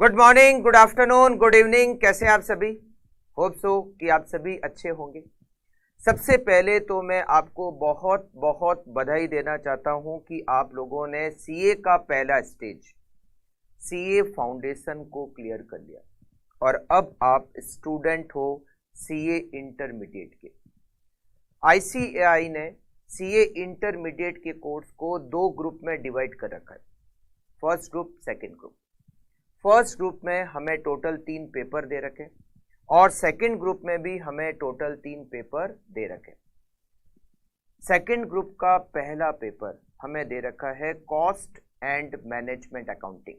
Good morning, good afternoon, good evening. कैसे हैं आप सभी? होप सो कि आप सभी अच्छे होंगे। सबसे पहले तो मैं आपको बहुत बहुत बधाई देना चाहता हूं कि आप लोगों ने सीए का पहला स्टेज, सीए फाउंडेशन को क्लियर कर लिया और अब आप स्टूडेंट हो सीए इंटरमीडिएट के। आईसीएआई ने सीए इंटरमीडिएट के कोर्स को दो ग्रुप में डिवाइड कर रखा है, first group, second group. First group में हमें टोटल 3 पेपर दे रखे और सेकंड ग्रुप में भी हमें टोटल 3 पेपर दे रखे। सेकंड ग्रुप का पहला पेपर हमें दे रखा है कॉस्ट एंड मैनेजमेंट अकाउंटिंग।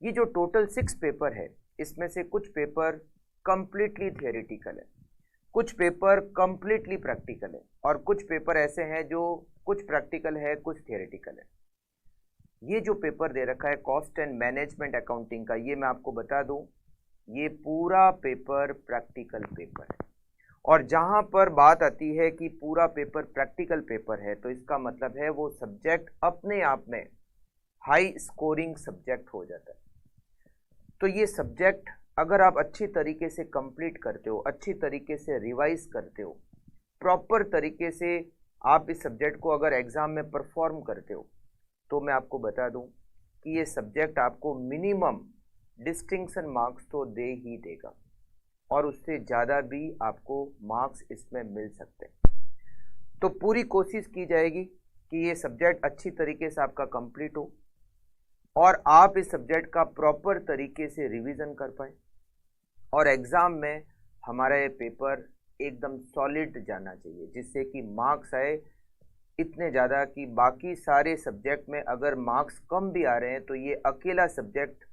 ये जो टोटल 6 पेपर है, इसमें से कुछ पेपर कंप्लीटली थियोरेटिकल है, कुछ पेपर कंप्लीटली प्रैक्टिकल है और कुछ पेपर ऐसे हैं जो कुछ प्रैक्टिकल है, कुछ थियोरेटिकल है। ये जो पेपर दे रखा है कॉस्ट एंड मैनेजमेंट अकाउंटिंग का, ये मैं आपको बता दूं, ये पूरा पेपर प्रैक्टिकल पेपर है। और जहां पर बात आती है कि पूरा पेपर प्रैक्टिकल पेपर है, तो इसका मतलब है वो सब्जेक्ट अपने आप में हाई स्कोरिंग सब्जेक्ट हो जाता है। तो ये सब्जेक्ट अगर आप अच्छी तरीके से कंप्लीट करते हो, अच्छी तरीके से रिवाइज करते हो, प्रॉपर तरीके से आप इस सब्जेक्ट को अगर एग्जाम में परफॉर्म करते हो, तो मैं आपको बता दूं कि ये सब्जेक्ट आपको मिनिमम डिस्टिंक्शन मार्क्स तो दे ही देगा और उससे ज़्यादा भी आपको मार्क्स इसमें मिल सकते हैं। तो पूरी कोशिश की जाएगी कि ये सब्जेक्ट अच्छी तरीके से आपका कंप्लीट हो और आप इस सब्जेक्ट का प्रॉपर तरीके से रिवीजन कर पाए और एग्ज़ाम में हमारा ये पेपर एकदम सॉलिड जाना चाहिए, जिससे कि मार्क्स आए इतने ज़्यादा कि बाकी सारे सब्जेक्ट में अगर मार्क्स कम भी आ रहे हैं तो ये अकेला सब्जेक्ट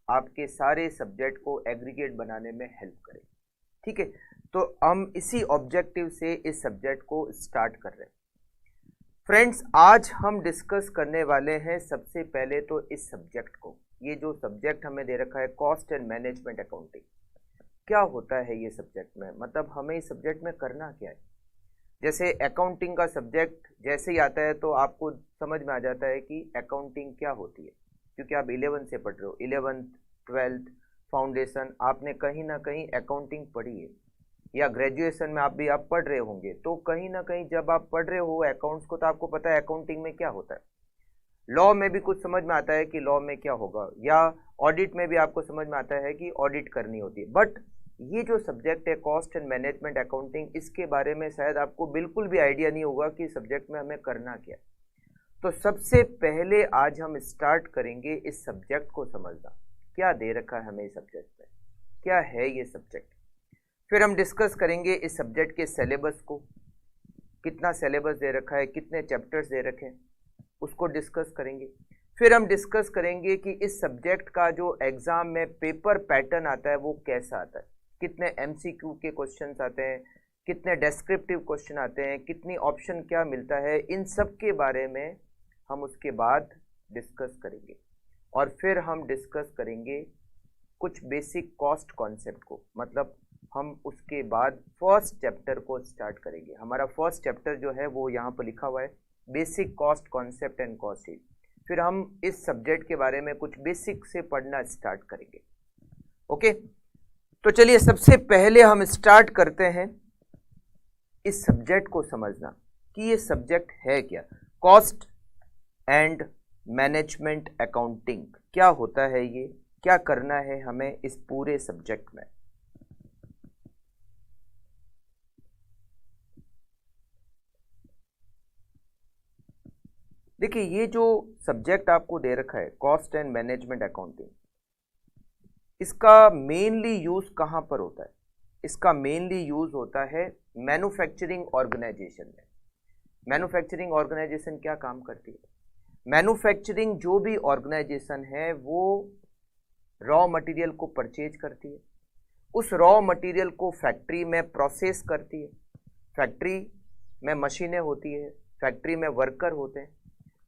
आपके सारे सब्जेक्ट को एग्रीगेट बनाने में हेल्प करे। ठीक है, तो हम इसी ऑब्जेक्टिव से इस सब्जेक्ट को स्टार्ट कर रहे हैं। फ्रेंड्स, आज हम डिस्कस करने वाले हैं सबसे पहले तो इस सब्जेक्ट को। ये जो सब्जेक्ट हमें दे रखा है कॉस्ट एंड मैनेजमेंट अकाउंटिंग, क्या होता है ये सब्जेक्ट में, मतलब हमें इस सब्जेक्ट में करना क्या है। जैसे अकाउंटिंग का सब्जेक्ट जैसे ही आता है तो आपको समझ में आ जाता है कि अकाउंटिंग क्या होती है, क्योंकि आप 11th से पढ़ रहे हो, 11th 12th फाउंडेशन आपने कहीं ना कहीं अकाउंटिंग पढ़ी है, या ग्रेजुएशन में आप पढ़ रहे होंगे। तो कहीं ना कहीं जब आप पढ़ रहे हो अकाउंट्स को, तो आपको पता है अकाउंटिंग में क्या होता है। लॉ में भी कुछ समझ में आता है कि लॉ में क्या होगा, या ऑडिट में भी आपको समझ में आता है कि ऑडिट करनी होती है। बट ये जो सब्जेक्ट है कॉस्ट एंड मैनेजमेंट अकाउंटिंग, इसके बारे में शायद आपको बिल्कुल भी आइडिया नहीं होगा कि सब्जेक्ट में हमें करना क्या। तो सबसे पहले आज हम स्टार्ट करेंगे इस सब्जेक्ट को समझना, क्या दे रखा है हमें इस सब्जेक्ट में, क्या है ये सब्जेक्ट। फिर हम डिस्कस करेंगे इस सब्जेक्ट के सिलेबस को, कितना सिलेबस दे रखा है, कितने चैप्टर्स दे रखे हैं, उसको डिस्कस करेंगे। फिर हम डिस्कस करेंगे कि इस सब्जेक्ट का जो एग्जाम में पेपर पैटर्न आता है वो कैसा आता है, कितने एमसीक्यू के क्वेश्चंस आते हैं, कितने डेस्क्रिप्टिव क्वेश्चन आते हैं, कितनी ऑप्शन क्या मिलता है, इन सब के बारे में हम उसके बाद डिस्कस करेंगे। और फिर हम डिस्कस करेंगे कुछ बेसिक कॉस्ट कॉन्सेप्ट को, मतलब हम उसके बाद फर्स्ट चैप्टर को स्टार्ट करेंगे। हमारा फर्स्ट चैप्टर जो है वो यहाँ पर लिखा हुआ है, basic cost concept and cost sheet. फिर हम इस सब्जेक्ट के बारे में कुछ बेसिक से पढ़ना स्टार्ट करेंगे। ओके, तो चलिए सबसे पहले हम स्टार्ट करते हैं इस सब्जेक्ट को समझना कि ये सब्जेक्ट है क्या। कॉस्ट एंड मैनेजमेंट अकाउंटिंग क्या होता है, ये क्या करना है हमें इस पूरे सब्जेक्ट में। देखिए, ये जो सब्जेक्ट आपको दे रखा है कॉस्ट एंड मैनेजमेंट अकाउंटिंग, इसका मेनली यूज कहां पर होता है? इसका मेनली यूज होता है मैन्युफैक्चरिंग ऑर्गेनाइजेशन में। मैन्युफैक्चरिंग ऑर्गेनाइजेशन क्या काम करती है? मैन्युफैक्चरिंग जो भी ऑर्गेनाइजेशन है वो रॉ मटेरियल को परचेज करती है, उस रॉ मटेरियल को फैक्ट्री में प्रोसेस करती है। फैक्ट्री में मशीनें होती है, फैक्ट्री में वर्कर होते हैं।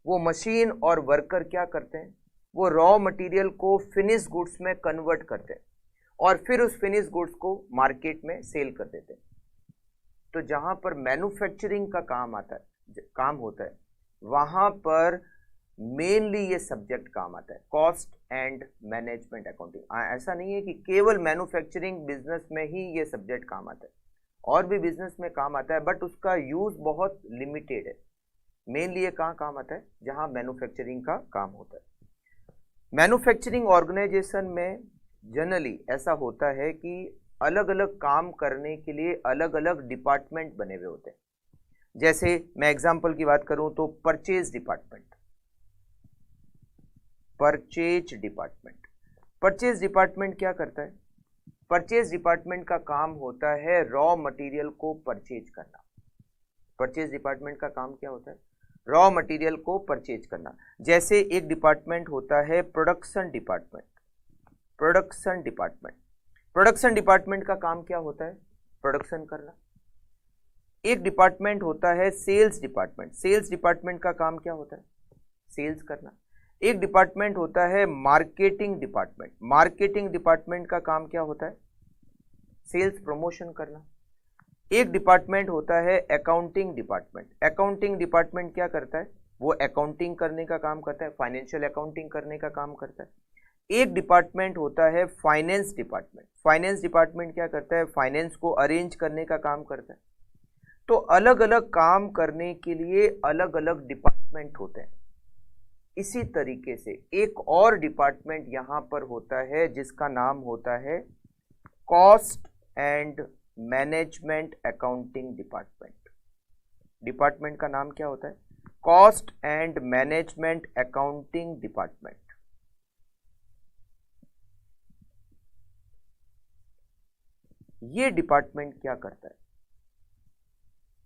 वो मशीन और वर्कर क्या करते हैं, वो रॉ मटेरियल को फिनिश गुड्स में कन्वर्ट करते हैं और फिर उस फिनिश गुड्स को मार्केट में सेल कर देते हैं। तो जहां पर मैन्युफैक्चरिंग का काम होता है, वहां पर मेनली ये सब्जेक्ट काम आता है, कॉस्ट एंड मैनेजमेंट अकाउंटिंग। ऐसा नहीं है कि केवल मैन्युफैक्चरिंग बिजनेस में ही ये सब्जेक्ट काम आता है, और भी बिजनेस में काम आता है, बट उसका यूज बहुत लिमिटेड है। मेनली ये कहाँ काम आता है, जहाँ मैन्युफैक्चरिंग का काम होता है। मैन्युफैक्चरिंग ऑर्गेनाइजेशन में जनरली ऐसा होता है कि अलग अलग काम करने के लिए अलग अलग डिपार्टमेंट बने हुए होते हैं। जैसे मैं एग्जांपल की बात करूं तो परचेज डिपार्टमेंट, परचेज डिपार्टमेंट क्या करता है? परचेज डिपार्टमेंट का काम होता है रॉ मटेरियल को परचेज करना। परचेज डिपार्टमेंट का काम क्या होता है? रॉ मटेरियल को परचेज करना। जैसे एक डिपार्टमेंट होता है प्रोडक्शन डिपार्टमेंट, प्रोडक्शन डिपार्टमेंट का काम क्या होता है? प्रोडक्शन करना। एक डिपार्टमेंट होता है सेल्स डिपार्टमेंट, सेल्स डिपार्टमेंट का काम क्या होता है? सेल्स करना। एक डिपार्टमेंट होता है मार्केटिंग डिपार्टमेंट, मार्केटिंग डिपार्टमेंट का काम क्या होता है? सेल्स प्रमोशन करना। एक डिपार्टमेंट होता है अकाउंटिंग डिपार्टमेंट, अकाउंटिंग डिपार्टमेंट क्या करता है? वो अकाउंटिंग करने का काम करता है, फाइनेंशियल अकाउंटिंग करने का काम करता है। एक डिपार्टमेंट होता है फाइनेंस डिपार्टमेंट, फाइनेंस डिपार्टमेंट क्या करता है? फाइनेंस को अरेंज करने का काम करता है। तो अलग अलग काम करने के लिए अलग अलग डिपार्टमेंट होते हैं। इसी तरीके से एक और डिपार्टमेंट यहां पर होता है जिसका नाम होता है cost and management accounting department. Department का नाम क्या होता है? Cost and management accounting department. ये डिपार्टमेंट क्या करता है?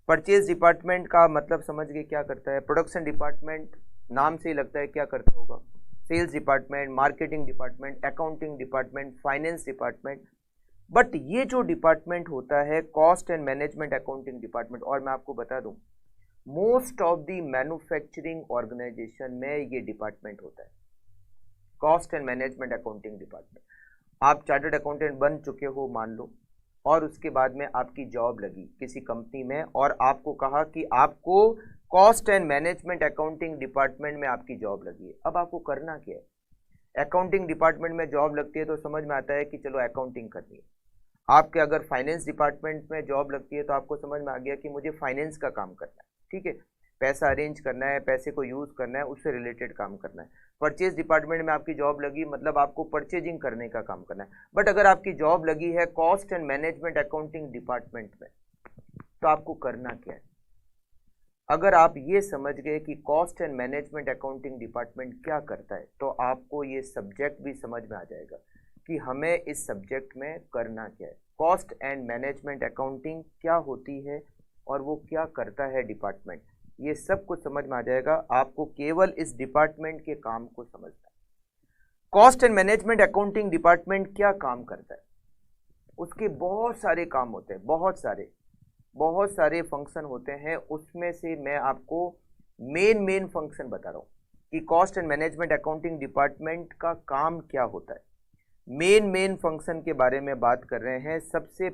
परचेज डिपार्टमेंट का मतलब समझ गए क्या करता है। प्रोडक्शन डिपार्टमेंट नाम से ही लगता है क्या करता होगा। Sales department, marketing department, accounting department, finance department. But ये जो डिपार्टमेंट होता है cost and management accounting department, और मैं आपको बता दूं most of the manufacturing organisation में ये डिपार्टमेंट होता है, cost and management accounting department. आप चार्टर्ड अकाउंटेंट बन चुके हो मान लो, और उसके बाद में आपकी जॉब लगी किसी कंपनी में, और आपको कहा कि आपको cost and management accounting department में आपकी जॉब लगी है। अब आपको करना क्या है? अकाउंटिंग डिपार्टमेंट में जॉब लगती है तो समझ में आता है कि चलो अकाउंटिंग करनी है। आपके अगर फाइनेंस डिपार्टमेंट में जॉब लगती है तो आपको समझ में आ गया कि मुझे फाइनेंस का काम करना है, ठीक है, पैसा अरेंज करना है, पैसे को यूज करना है, उससे रिलेटेड काम करना है। परचेज डिपार्टमेंट में आपकी जॉब लगी मतलब आपको परचेजिंग करने का काम करना है। बट अगर आपकी जॉब लगी है cost and management accounting department में, तो आपको करना क्या है? अगर आप ये समझ गए कि cost and management accounting department क्या करता है, तो आपको ये सब्जेक्ट भी समझ में आ जाएगा कि हमें इस सब्जेक्ट में करना क्या है। कॉस्ट एंड मैनेजमेंट अकाउंटिंग क्या होती है और वो क्या करता है डिपार्टमेंट, ये सब कुछ समझ में आ जाएगा। आपको केवल इस डिपार्टमेंट के काम को समझना है। Cost and management accounting department क्या काम करता है? उसके बहुत सारे काम होते हैं, बहुत सारे फंक्शन होते हैं। उसमें से मैं आपको मेन फंक्शन बता रहा हूँ कि cost and management accounting department का काम क्या होता है। मेन फंक्शन के बारे में बात कर रहे हैं। सबसे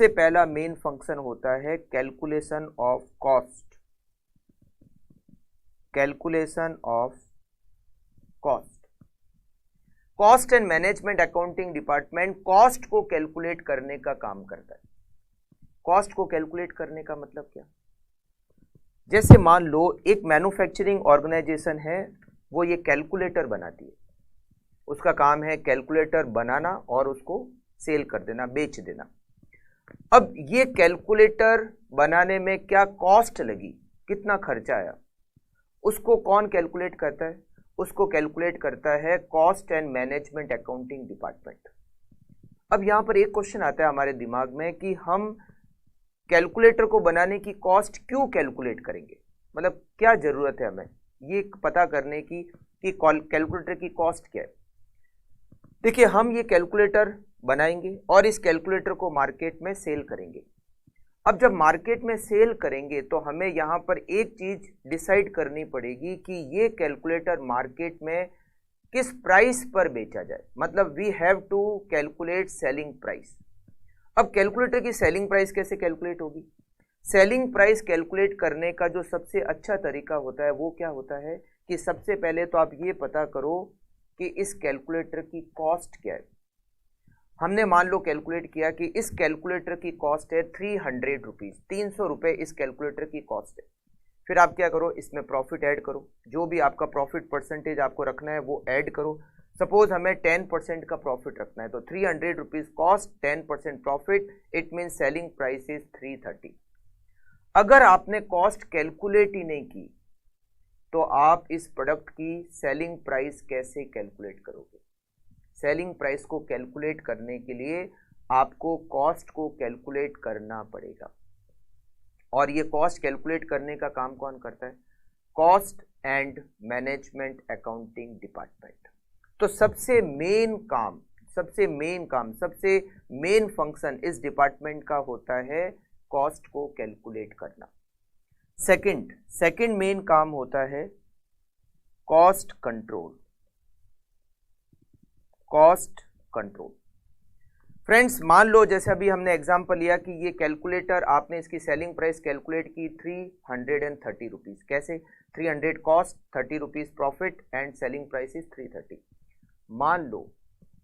पहला मेन फंक्शन होता है calculation of cost, calculation of cost. Cost and management accounting department cost को कैलकुलेट करने का काम करता है। कॉस्ट को कैलकुलेट करने का मतलब क्या? जैसे मान लो एक मैन्युफैक्चरिंग ऑर्गेनाइजेशन है, वो ये कैलकुलेटर बनाती है, उसका काम है कैलकुलेटर बनाना और उसको सेल कर देना, बेच देना। अब ये कैलकुलेटर बनाने में क्या कॉस्ट लगी, कितना खर्चा आया, उसको कौन कैलकुलेट करता है? उसको कैलकुलेट करता है cost and management accounting department. अब यहां पर एक क्वेश्चन आता है हमारे दिमाग में कि हम कैलकुलेटर को बनाने की कॉस्ट क्यों कैलकुलेट करेंगे, मतलब क्या जरूरत है हमें ये पता करने की कि कैलकुलेटर की कॉस्ट क्या है। देखिए, हम ये कैलकुलेटर बनाएंगे और इस कैलकुलेटर को मार्केट में सेल करेंगे। अब जब मार्केट में सेल करेंगे तो हमें यहाँ पर एक चीज डिसाइड करनी पड़ेगी कि ये कैलकुलेटर मार्केट में किस प्राइस पर बेचा जाए, मतलब we have to calculate selling price. अब कैलकुलेटर की सेलिंग प्राइस कैसे कैलकुलेट होगी? सेलिंग प्राइस कैलकुलेट करने का जो सबसे अच्छा तरीका होता है वो क्या होता है कि सबसे पहले तो आप ये पता करो कि इस कैलकुलेटर की कॉस्ट क्या है। हमने मान लो कैलकुलेट किया कि इस कैलकुलेटर की कॉस्ट है 300 रुपीज, 300 रुपये इस कैलकुलेटर की कॉस्ट है। फिर आप क्या करो, इसमें प्रॉफिट ऐड करो, जो भी आपका प्रॉफिट परसेंटेज आपको रखना है वो ऐड करो। सपोज हमें 10% का प्रॉफिट रखना है, तो 300 rupees cost, 10% profit, it mean selling price is 330। अगर आपने कॉस्ट कैलकुलेट ही नहीं की तो आप इस प्रोडक्ट की सेलिंग प्राइस कैसे कैलकुलेट करोगे? सेलिंग प्राइस को कैलकुलेट करने के लिए आपको कॉस्ट को कैलकुलेट करना पड़ेगा। और ये कॉस्ट कैलकुलेट करने का काम कौन करता है? Cost and management accounting department. तो सबसे मेन फंक्शन इस डिपार्टमेंट का होता है कॉस्ट को कैलकुलेट करना। सेकंड मेन काम होता है कॉस्ट कंट्रोल। फ्रेंड्स, मान लो जैसे अभी हमने एग्जांपल लिया कि ये कैलकुलेटर, आपने इसकी सेलिंग प्राइस कैलकुलेट की 330 रुपीज। कैसे? 300 cost, 30 rupees profit and selling price is 330। मान लो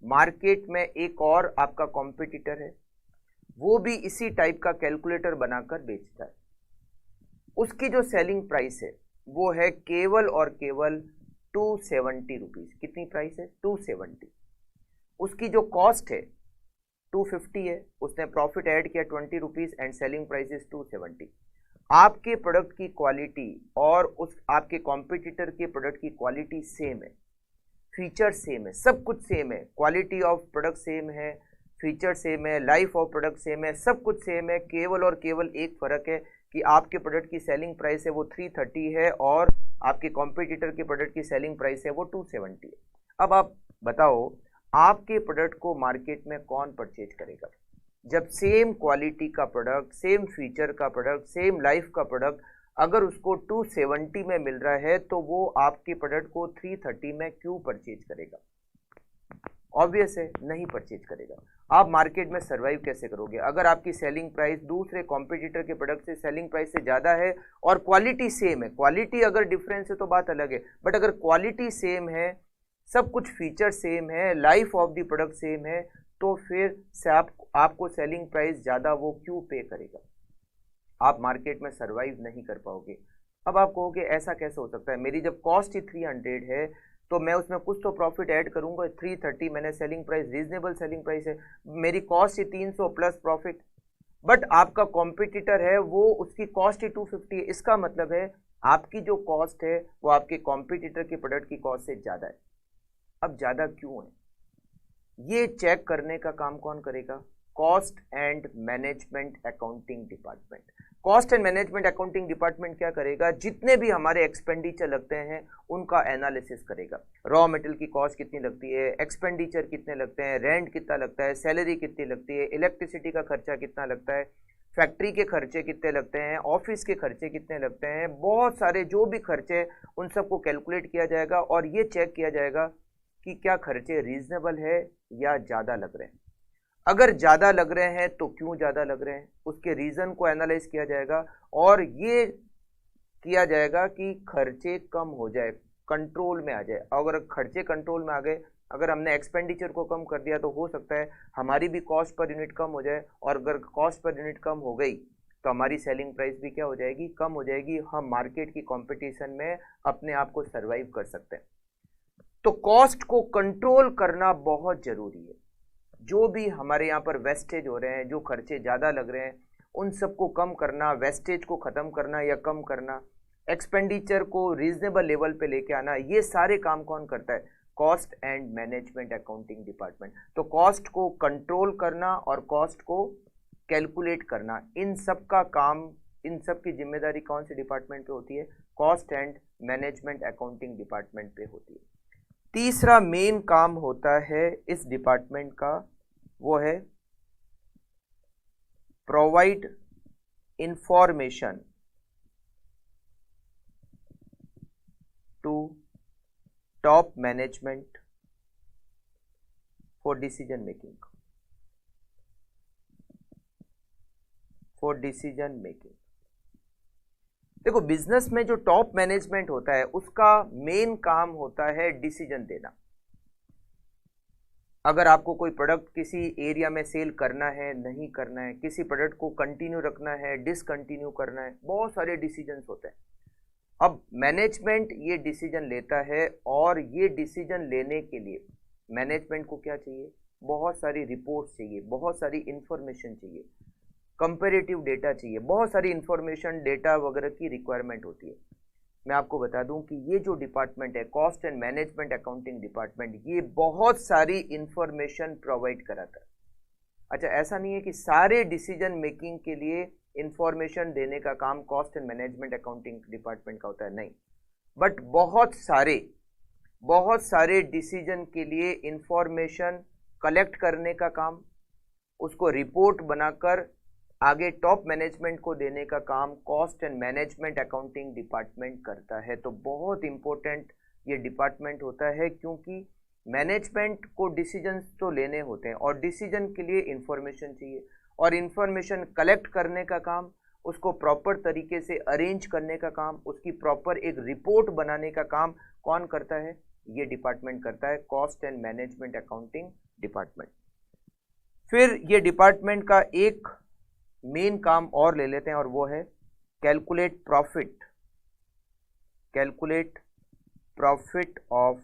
मार्केट में एक और आपका कॉम्पिटिटर है, वो भी इसी टाइप का कैलकुलेटर बनाकर बेचता है। उसकी जो सेलिंग प्राइस है वो है केवल और केवल 270 रुपीज। कितनी प्राइस है? 270। उसकी जो कॉस्ट है 250 है, उसने प्रॉफिट ऐड किया 20 rupees and selling price is 270। आपके प्रोडक्ट की क्वालिटी और उस आपके कॉम्पिटिटर के प्रोडक्ट की क्वालिटी सेम है, फीचर सेम है, सब कुछ सेम है, क्वालिटी ऑफ प्रोडक्ट सेम है, फीचर सेम है, लाइफ ऑफ प्रोडक्ट सेम है, सब कुछ सेम है। केवल और केवल एक फर्क है कि आपके प्रोडक्ट की सेलिंग प्राइस है वो 330 है और आपके कॉम्पिटिटर के प्रोडक्ट की सेलिंग प्राइस है वो 270 है। अब आप बताओ, आपके प्रोडक्ट को मार्केट में कौन परचेज करेगा? जब सेम क्वालिटी का प्रोडक्ट, सेम फीचर का प्रोडक्ट, सेम लाइफ का प्रोडक्ट अगर उसको 270 में मिल रहा है तो वो आपके प्रोडक्ट को 330 में क्यों परचेज करेगा? ऑब्वियस है, नहीं परचेज करेगा। आप मार्केट में सर्वाइव कैसे करोगे अगर आपकी सेलिंग प्राइस दूसरे कॉम्पिटिटर के प्रोडक्ट से सेलिंग प्राइस से ज़्यादा है और क्वालिटी सेम है? क्वालिटी अगर डिफरेंस है तो बात अलग है, बट अगर क्वालिटी सेम है, सब कुछ फीचर सेम है, life of the product same है, तो फिर से आपको सेलिंग प्राइस ज़्यादा वो क्यों पे करेगा? आप मार्केट में सर्वाइव नहीं कर पाओगे। अब आप कहोगे ऐसा कैसे हो सकता है, मेरी जब कॉस्ट ही 300 है तो मैं उसमें कुछ तो प्रॉफिट ऐड करूंगा। 330 मैंने selling price, reasonable selling price है, मेरी cost he 300 plus profit, but आपका कॉम्पिटिटर है वो उसकी कॉस्ट ही 250 है। इसका मतलब है आपकी जो कॉस्ट है वो आपके कॉम्पिटिटर के प्रोडक्ट की कॉस्ट से ज़्यादा है। अब ज़्यादा क्यों है ये चेक करने का काम कौन करेगा? Cost and management accounting department. Cost and management accounting department क्या करेगा? जितने भी हमारे एक्सपेंडिचर लगते हैं उनका एनालिसिस करेगा। रॉ मटेरियल की कॉस्ट कितनी लगती है, एक्सपेंडिचर कितने लगते हैं, रेंट कितना लगता है, सैलरी कितनी लगती है, इलेक्ट्रिसिटी का खर्चा कितना लगता है, फैक्ट्री के खर्चे कितने लगते हैं, ऑफिस के खर्चे कितने लगते हैं, बहुत सारे जो भी खर्चे उन सबको कैलकुलेट किया जाएगा और ये चेक किया जाएगा कि क्या खर्चे रीजनेबल है या ज़्यादा लग रहे हैं। अगर ज़्यादा लग रहे हैं तो क्यों ज़्यादा लग रहे हैं, उसके रीज़न को एनालाइज किया जाएगा और ये किया जाएगा कि खर्चे कम हो जाए, कंट्रोल में आ जाए। अगर खर्चे कंट्रोल में आ गए, अगर हमने एक्सपेंडिचर को कम कर दिया तो हो सकता है हमारी भी कॉस्ट पर यूनिट कम हो जाए, और अगर कॉस्ट पर यूनिट कम हो गई तो हमारी सेलिंग प्राइस भी क्या हो जाएगी? कम हो जाएगी। हम मार्केट की कंपटीशन में अपने आप को सर्वाइव कर सकते हैं। तो कॉस्ट को कंट्रोल करना बहुत जरूरी है। जो भी हमारे यहाँ पर वेस्टेज हो रहे हैं, जो खर्चे ज़्यादा लग रहे हैं, उन सबको कम करना, वेस्टेज को ख़त्म करना या कम करना, एक्सपेंडिचर को रीजनेबल लेवल पे लेके आना, ये सारे काम कौन करता है? Cost and management accounting department. तो कॉस्ट को कंट्रोल करना और कॉस्ट को कैलकुलेट करना, इन सब का काम, इन सब की जिम्मेदारी कौन से डिपार्टमेंट पे होती है? Cost and management accounting department पे होती है। तीसरा मेन काम होता है इस डिपार्टमेंट का, वो है provide information to top management for decision making. देखो, बिजनेस में जो टॉप मैनेजमेंट होता है उसका मेन काम होता है डिसीजन देना। अगर आपको कोई प्रोडक्ट किसी एरिया में सेल करना है, नहीं करना है, किसी प्रोडक्ट को कंटिन्यू रखना है, डिसकंटिन्यू करना है, बहुत सारे डिसीजंस होते हैं। अब मैनेजमेंट ये डिसीजन लेता है और ये डिसीजन लेने के लिए मैनेजमेंट को क्या चाहिए? बहुत सारी रिपोर्ट्स चाहिए, बहुत सारी इंफॉर्मेशन चाहिए, कंपैरेटिव डेटा चाहिए, बहुत सारी इंफॉर्मेशन डेटा वगैरह की रिक्वायरमेंट होती है। मैं आपको बता दूं कि ये जो डिपार्टमेंट है, cost and management accounting department, ये बहुत सारी इंफॉर्मेशन प्रोवाइड कराता है। अच्छा, ऐसा नहीं है कि सारे डिसीजन मेकिंग के लिए इंफॉर्मेशन देने का काम cost and management accounting department का होता है, नहीं। बट बहुत सारे डिसीजन के लिए इंफॉर्मेशन कलेक्ट करने का काम, उसको रिपोर्ट बनाकर आगे टॉप मैनेजमेंट को देने का काम cost and management accounting department करता है। तो बहुत इंपॉर्टेंट ये डिपार्टमेंट होता है, क्योंकि मैनेजमेंट को डिसीजन तो लेने होते हैं और डिसीजन के लिए इंफॉर्मेशन चाहिए, और इंफॉर्मेशन कलेक्ट करने का काम, उसको प्रॉपर तरीके से अरेंज करने का काम, उसकी प्रॉपर एक रिपोर्ट बनाने का काम कौन करता है? ये डिपार्टमेंट करता है, cost and management accounting department. फिर ये डिपार्टमेंट का एक मेन काम और ले लेते हैं, और वो है calculate profit of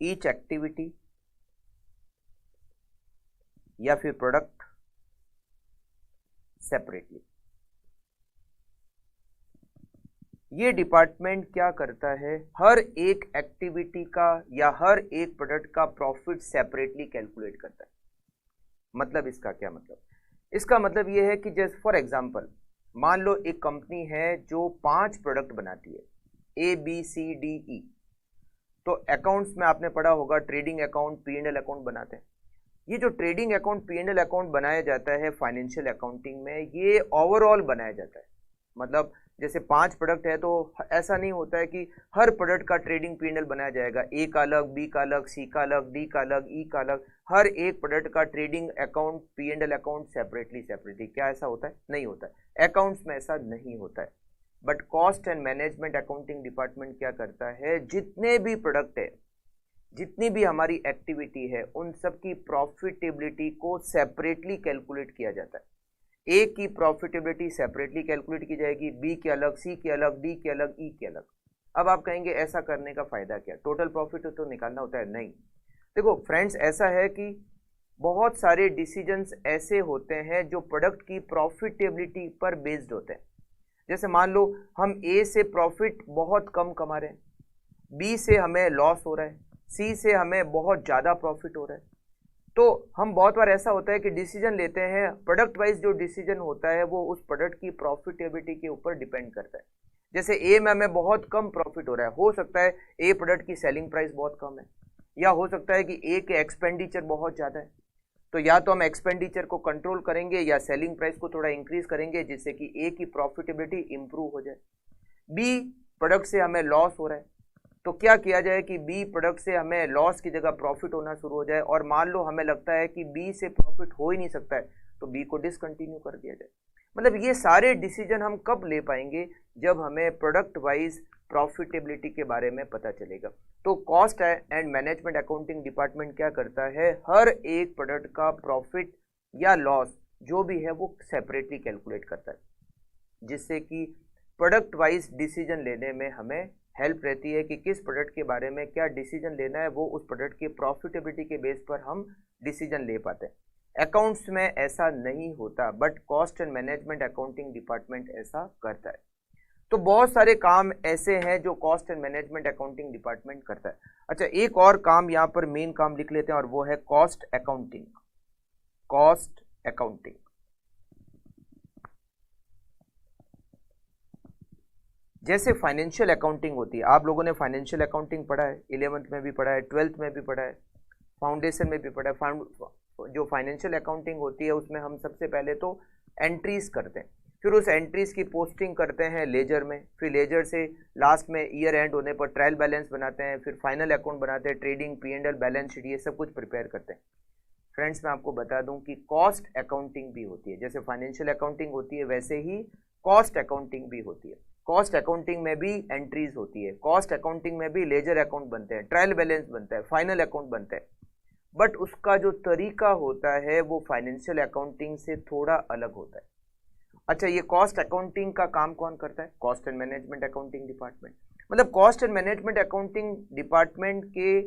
each activity या फिर प्रोडक्ट सेपरेटली। ये डिपार्टमेंट क्या करता है? हर एक एक्टिविटी का या हर एक प्रोडक्ट का प्रॉफिट सेपरेटली कैलकुलेट करता है। मतलब इसका क्या मतलब? इसका मतलब ये है कि जैसे फॉर एग्जांपल मान लो एक कंपनी है जो 5 प्रोडक्ट बनाती है, ABCDE। तो अकाउंट्स में आपने पढ़ा होगा, ट्रेडिंग अकाउंट, P&L अकाउंट बनाते हैं। ये जो ट्रेडिंग अकाउंट, P&L अकाउंट बनाया जाता है फाइनेंशियल अकाउंटिंग में, ये ओवरऑल बनाया जाता है। मतलब जैसे 5 प्रोडक्ट है तो ऐसा नहीं होता है कि हर प्रोडक्ट का ट्रेडिंग P&L बनाया जाएगा, ए का अलग, बी का अलग, सी का अलग, डी का अलग, ई का अलग। हर एक प्रोडक्ट का trading account, P&L account separately. क्या ऐसा होता है? नहीं होता है। अकाउंट्स में ऐसा नहीं होता है। But cost and management accounting department क्या करता है? जितने भी प्रोडक्ट है, जितनी भी हमारी एक्टिविटी है, उन सब की प्रॉफिटेबिलिटी को सेपरेटली कैलकुलेट किया जाता है। ए की प्रॉफिटेबिलिटी सेपरेटली कैलकुलेट की जाएगी, बी के अलग, सी के अलग, डी के अलग, ई के अलग। अब आप कहेंगे ऐसा करने का फायदा क्या? टोटल प्रॉफिट तो निकालना होता है? नहीं। देखो फ्रेंड्स, ऐसा है कि बहुत सारे डिसीजंस ऐसे होते हैं जो प्रोडक्ट की प्रॉफिटेबिलिटी पर बेस्ड होते हैं। जैसे मान लो हम ए से प्रॉफिट बहुत कम कमा रहे हैं, बी से हमें लॉस हो रहा है, सी से हमें बहुत ज़्यादा प्रॉफिट हो रहा है। तो हम बहुत बार ऐसा होता है कि डिसीजन लेते हैं, प्रोडक्ट वाइज जो डिसीजन होता है वो उस प्रोडक्ट की प्रॉफिटेबिलिटी के ऊपर डिपेंड करता है। जैसे ए में हमें बहुत कम प्रॉफिट हो रहा है, हो सकता है ए प्रोडक्ट की सेलिंग प्राइस बहुत कम है, या हो सकता है कि ए के एक्सपेंडिचर बहुत ज़्यादा है। तो या तो हम एक्सपेंडिचर को कंट्रोल करेंगे या सेलिंग प्राइस को थोड़ा इंक्रीज करेंगे, जिससे कि ए की प्रॉफिटेबिलिटी इंप्रूव हो जाए। बी प्रोडक्ट से हमें लॉस हो रहा है, तो क्या किया जाए कि बी प्रोडक्ट से हमें लॉस की जगह प्रॉफिट होना शुरू हो जाए, और मान लो हमें लगता है कि बी से प्रॉफिट हो ही नहीं सकता है, तो बी को डिसकंटिन्यू कर दिया जाए। मतलब ये सारे डिसीजन हम कब ले पाएंगे? जब हमें प्रोडक्ट वाइज प्रॉफिटेबिलिटी के बारे में पता चलेगा। तो cost and management accounting department क्या करता है? हर एक प्रोडक्ट का प्रॉफिट या लॉस जो भी है वो सेपरेटली कैलकुलेट करता है, जिससे कि प्रोडक्ट वाइज डिसीजन लेने में हमें हेल्प रहती है कि किस प्रोडक्ट के बारे में क्या डिसीजन लेना है, वो उस प्रोडक्ट की प्रॉफिटेबिलिटी के बेस पर हम डिसीजन ले पाते हैं। अकाउंट्स में ऐसा नहीं होता, but cost and management accounting department ऐसा करता है। तो बहुत सारे काम ऐसे हैं जो cost and management accounting department करता है। अच्छा, एक और काम यहाँ पर मेन काम लिख लेते हैं, और वो है कॉस्ट अकाउंटिंग। कॉस्ट अकाउंटिंग जैसे फाइनेंशियल अकाउंटिंग होती है, आप लोगों ने फाइनेंशियल अकाउंटिंग पढ़ा है, 11th में भी पढ़ा है, 12th में भी पढ़ा है, फाउंडेशन में भी पढ़ा है। जो फाइनेंशियल अकाउंटिंग होती है उसमें हम सबसे पहले तो एंट्रीज करते हैं, फिर उस एंट्रीज की पोस्टिंग करते हैं लेजर में, फिर लेजर से लास्ट में ईयर एंड होने पर ट्रायल बैलेंस बनाते हैं, फिर फाइनल अकाउंट बनाते हैं, ट्रेडिंग, P&L, बैलेंस शीट, ये सब कुछ प्रिपेयर करते हैं। फ्रेंड्स, मैं आपको बता दूं कि कॉस्ट अकाउंटिंग भी होती है। जैसे फाइनेंशियल अकाउंटिंग होती है, वैसे ही कॉस्ट अकाउंटिंग भी होती है। कॉस्ट अकाउंटिंग में भी एंट्रीज होती है, कॉस्ट अकाउंटिंग में भी लेजर अकाउंट बनते हैं, ट्रायल बैलेंस बनता है, फाइनल अकाउंट बनता है, बट उसका जो तरीका होता है वो फाइनेंशियल अकाउंटिंग से थोड़ा अलग होता है। अच्छा, ये कॉस्ट अकाउंटिंग का काम कौन करता है? Cost and management accounting department. मतलब cost and management accounting department के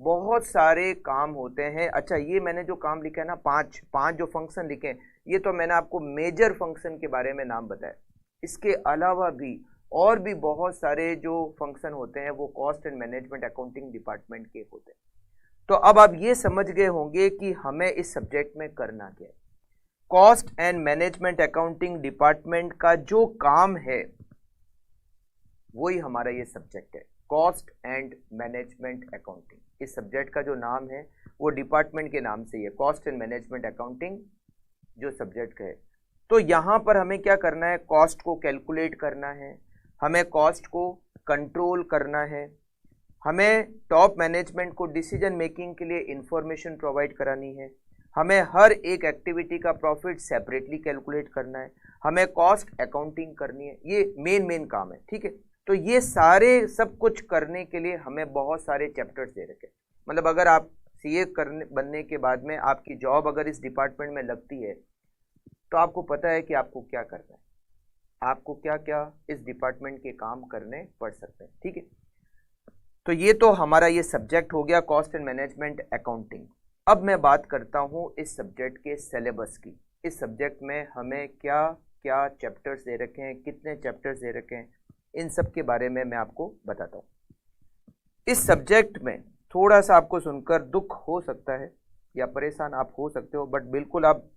बहुत सारे काम होते हैं। अच्छा, ये मैंने जो काम लिखा है ना, पांच जो फंक्शन लिखे हैं, ये तो मैंने आपको मेजर फंक्शन के बारे में नाम बताया। इसके अलावा भी और भी बहुत सारे जो फंक्शन होते हैं वो cost and management accounting department के होते हैं। तो अब आप ये समझ गए होंगे कि हमें इस सब्जेक्ट में करना क्या है। Cost and management accounting department का जो काम है वही हमारा ये सब्जेक्ट है, कॉस्ट एंड मैनेजमेंट अकाउंटिंग। इस सब्जेक्ट का जो नाम है वो डिपार्टमेंट के नाम से ही है, कॉस्ट एंड मैनेजमेंट अकाउंटिंग जो सब्जेक्ट है। तो यहां पर हमें क्या करना है? कॉस्ट को कैलकुलेट करना है, हमें कॉस्ट को कंट्रोल करना है, हमें टॉप मैनेजमेंट को डिसीजन मेकिंग के लिए इंफॉर्मेशन प्रोवाइड करानी है, हमें हर एक एक्टिविटी का प्रॉफिट सेपरेटली कैलकुलेट करना है, हमें कॉस्ट अकाउंटिंग करनी है। ये मेन काम है, ठीक है। तो ये सारे सब कुछ करने के लिए हमें बहुत सारे चैप्टर्स दे रखे। मतलब अगर आप सीए बनने के बाद में आपकी जॉब अगर इस डिपार्टमेंट में लगती है तो आपको पता है कि आपको क्या करना है, आपको क्या क्या इस डिपार्टमेंट के काम करने पड़ सकते हैं, ठीक है। तो ये तो हमारा ये सब्जेक्ट हो गया, कॉस्ट एंड मैनेजमेंट अकाउंटिंग। अब मैं बात करता हूँ इस सब्जेक्ट के सिलेबस की। इस सब्जेक्ट में हमें क्या क्या चैप्टर्स दे रखे हैं, कितने चैप्टर्स दे रखे हैं, इन सब के बारे में मैं आपको बताता हूँ। इस सब्जेक्ट में थोड़ा सा आपको सुनकर दुख हो सकता है या परेशान आप हो सकते हो, बट बिल्कुल आप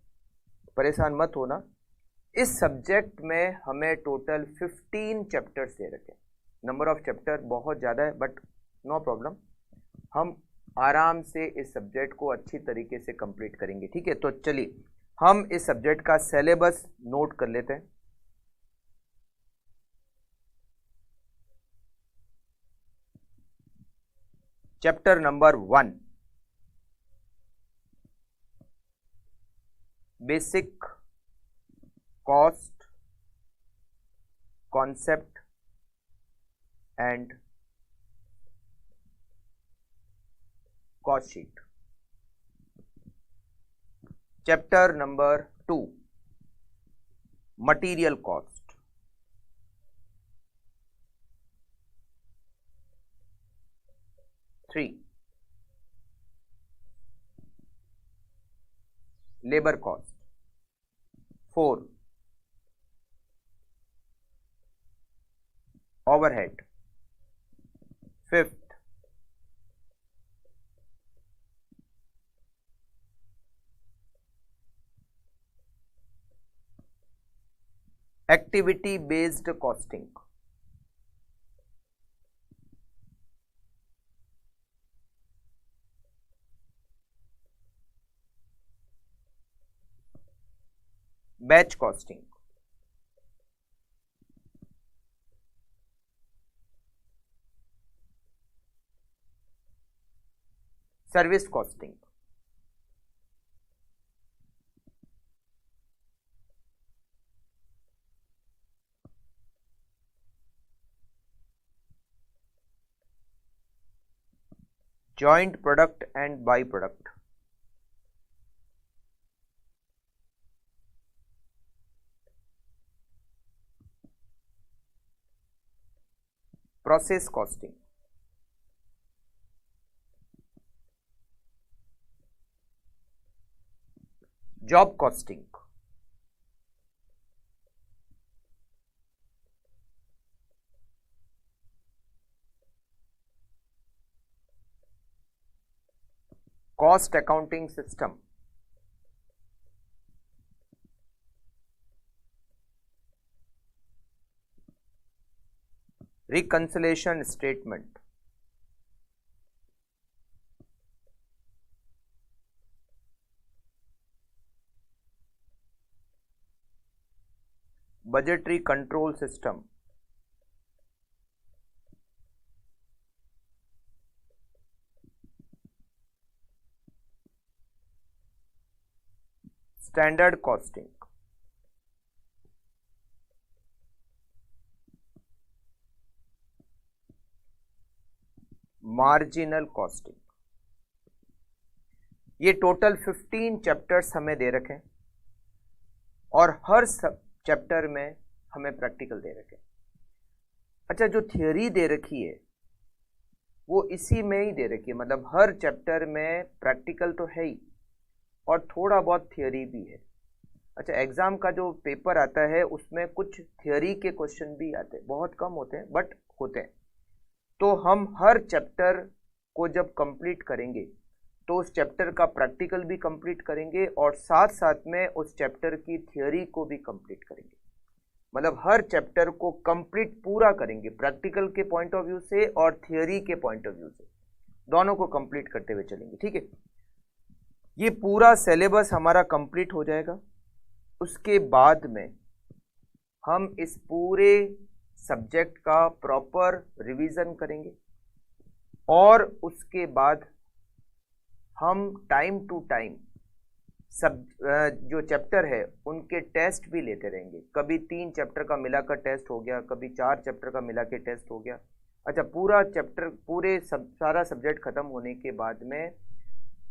परेशान मत होना। इस सब्जेक्ट में हमें टोटल 15 चैप्टर्स दे रखे हैं। नंबर ऑफ चैप्टर बहुत ज़्यादा है, बट नो प्रॉब्लम, हम आराम से इस सब्जेक्ट को अच्छी तरीके से कंप्लीट करेंगे, ठीक है। तो चलिए हम इस सब्जेक्ट का सिलेबस नोट कर लेते हैं। Chapter number 1, basic cost concept and cost sheet. Chapter number 2, material cost. Three, labour cost. 4, overhead. 5th, activity based costing. 'Batch costing'. 'Service costing'. 'Joint product and by product'. 'Process costing'. 'Job costing'. 'Cost accounting system'. 'Reconciliation statement'. 'Budgetary control system'. 'Standard costing'. Marginal costing. ये total 15 chapters हमें दे रखे हैं और हर सब chapter में हमें practical दे रखे हैं। अच्छा, जो थियोरी दे रखी है वो इसी में ही दे रखी है, मतलब हर चैप्टर में प्रैक्टिकल तो है ही और थोड़ा बहुत थियोरी भी है। अच्छा, एग्जाम का जो पेपर आता है उसमें कुछ थियोरी के क्वेश्चन भी आते हैं, बहुत कम होते हैं बट होते हैं। तो हम हर चैप्टर को जब कंप्लीट करेंगे तो उस चैप्टर का प्रैक्टिकल भी कंप्लीट करेंगे और साथ साथ में उस चैप्टर की थियोरी को भी कंप्लीट करेंगे। मतलब हर चैप्टर को कंप्लीट पूरा करेंगे, प्रैक्टिकल के पॉइंट ऑफ व्यू से और थियोरी के पॉइंट ऑफ व्यू से, दोनों को कंप्लीट करते हुए चलेंगे। ठीक है, ये पूरा सिलेबस हमारा कंप्लीट हो जाएगा। उसके बाद में हम इस पूरे सब्जेक्ट का प्रॉपर रिवीजन करेंगे और उसके बाद हम टाइम टू टाइम सब जो चैप्टर है उनके टेस्ट भी लेते रहेंगे। कभी 3 चैप्टर का मिलाकर टेस्ट हो गया, कभी 4 चैप्टर का मिला के टेस्ट हो गया। अच्छा, पूरा चैप्टर सारा सब्जेक्ट खत्म होने के बाद में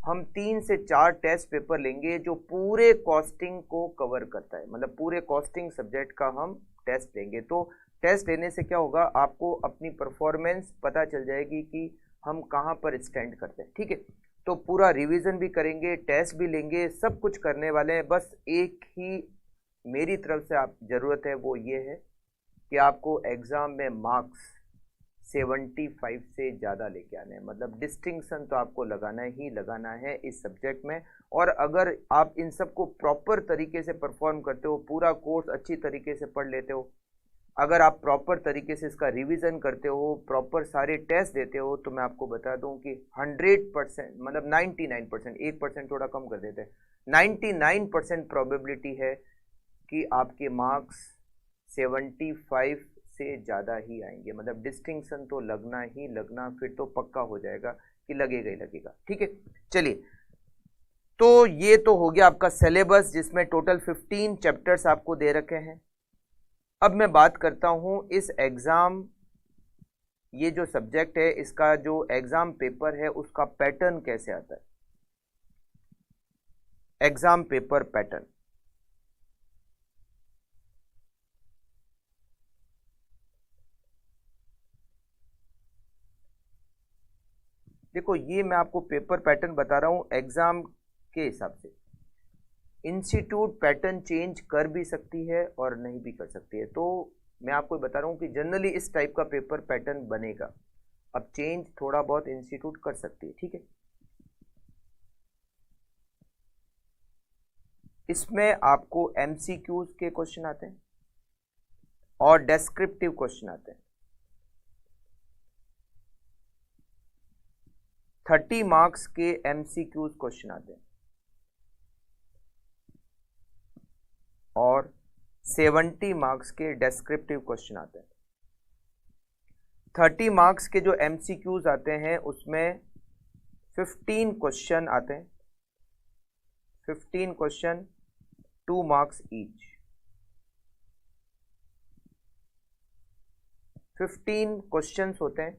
हम 3 से 4 टेस्ट पेपर लेंगे जो पूरे कॉस्टिंग को कवर करता है, मतलब पूरे कॉस्टिंग सब्जेक्ट का हम टेस्ट लेंगे। तो टेस्ट लेने से क्या होगा, आपको अपनी परफॉर्मेंस पता चल जाएगी कि हम कहाँ पर स्टैंड करते हैं। ठीक है, तो पूरा रिवीजन भी करेंगे, टेस्ट भी लेंगे, सब कुछ करने वाले हैं। बस एक ही मेरी तरफ से आप ज़रूरत है, वो ये है कि आपको एग्ज़ाम में मार्क्स 75 से ज़्यादा लेके आने हैं। मतलब डिस्टिंक्शन तो आपको लगाना ही लगाना है इस सब्जेक्ट में। और अगर आप इन सब को प्रॉपर तरीके से परफॉर्म करते हो, पूरा कोर्स अच्छी तरीके से पढ़ लेते हो, अगर आप प्रॉपर तरीके से इसका रिवीजन करते हो, प्रॉपर सारे टेस्ट देते हो, तो मैं आपको बता दूं कि 100% मतलब 99%, 1% थोड़ा कम कर देते हैं, 99% प्रोबेबिलिटी है कि आपके मार्क्स 75 से ज़्यादा ही आएंगे। मतलब डिस्टिंक्शन तो लगना ही लगना, फिर तो पक्का हो जाएगा कि लगेगा ही लगेगा। ठीक है, चलिए, तो ये तो हो गया आपका सिलेबस जिसमें टोटल 15 चैप्टर्स आपको दे रखे हैं। अब मैं बात करता हूं इस एग्ज़ाम, ये जो सब्जेक्ट है इसका जो एग्ज़ाम पेपर है उसका पैटर्न कैसे आता है। एग्ज़ाम पेपर पैटर्न, देखो ये मैं आपको पेपर पैटर्न बता रहा हूं एग्ज़ाम के हिसाब से। इंस्टीट्यूट पैटर्न चेंज कर भी सकती है और नहीं भी कर सकती है, तो मैं आपको बता रहा हूँ कि जनरली इस टाइप का पेपर पैटर्न बनेगा। अब चेंज थोड़ा बहुत इंस्टीट्यूट कर सकती है। ठीक है, इसमें आपको MCQs के क्वेश्चन आते हैं और डेस्क्रिप्टिव क्वेश्चन आते हैं। 30 मार्क्स के MCQs क्वेश्चन आते हैं और 70 मार्क्स के डेस्क्रिप्टिव क्वेश्चन आते हैं। 30 मार्क्स के जो MCQs आते हैं उसमें 15 क्वेश्चन आते हैं, 15 क्वेश्चन 2 मार्क्स ईच। 15 क्वेश्चंस होते हैं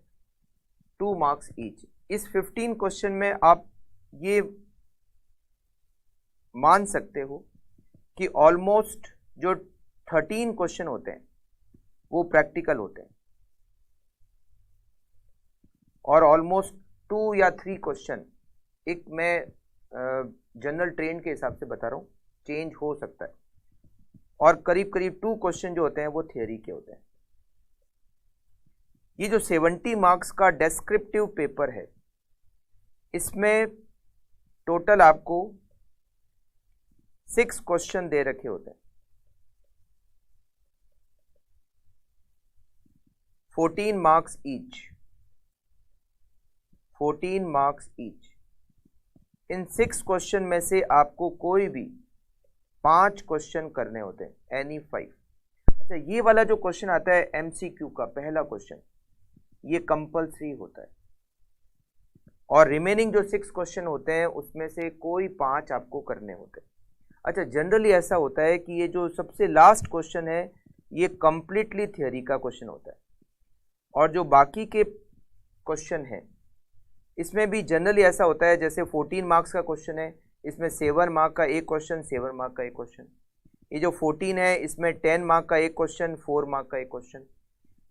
2 मार्क्स ईच। इस 15 क्वेश्चन में आप ये मान सकते हो कि ऑलमोस्ट जो 13 क्वेश्चन होते हैं वो प्रैक्टिकल होते हैं और ऑलमोस्ट 2 या 3 क्वेश्चन, एक मैं जनरल ट्रेंड के हिसाब से बता रहा हूँ, चेंज हो सकता है, और करीब करीब 2 क्वेश्चन जो होते हैं वो थियरी के होते हैं। ये जो 70 मार्क्स का डेस्क्रिप्टिव पेपर है इसमें टोटल आपको 6 क्वेश्चन दे रखे होते हैं, 14 मार्क्स ईच, 14 मार्क्स ईच। इन 6 क्वेश्चन में से आपको कोई भी 5 क्वेश्चन करने होते हैं, एनी 5। अच्छा, ये वाला जो क्वेश्चन आता है MCQ का पहला क्वेश्चन, ये कंपल्सरी होता है और रिमेनिंग जो 6 क्वेश्चन होते हैं उसमें से कोई 5 आपको करने होते हैं। अच्छा, जनरली ऐसा होता है कि ये जो सबसे लास्ट क्वेश्चन है ये कंप्लीटली थियरी का क्वेश्चन होता है और जो बाकी के क्वेश्चन हैं इसमें भी जनरली ऐसा होता है, जैसे 14 मार्क्स का क्वेश्चन है, इसमें 7 मार्क का एक क्वेश्चन, 7 मार्क का एक क्वेश्चन। ये जो 14 है इसमें 10 मार्क का एक क्वेश्चन, 4 मार्क का एक क्वेश्चन।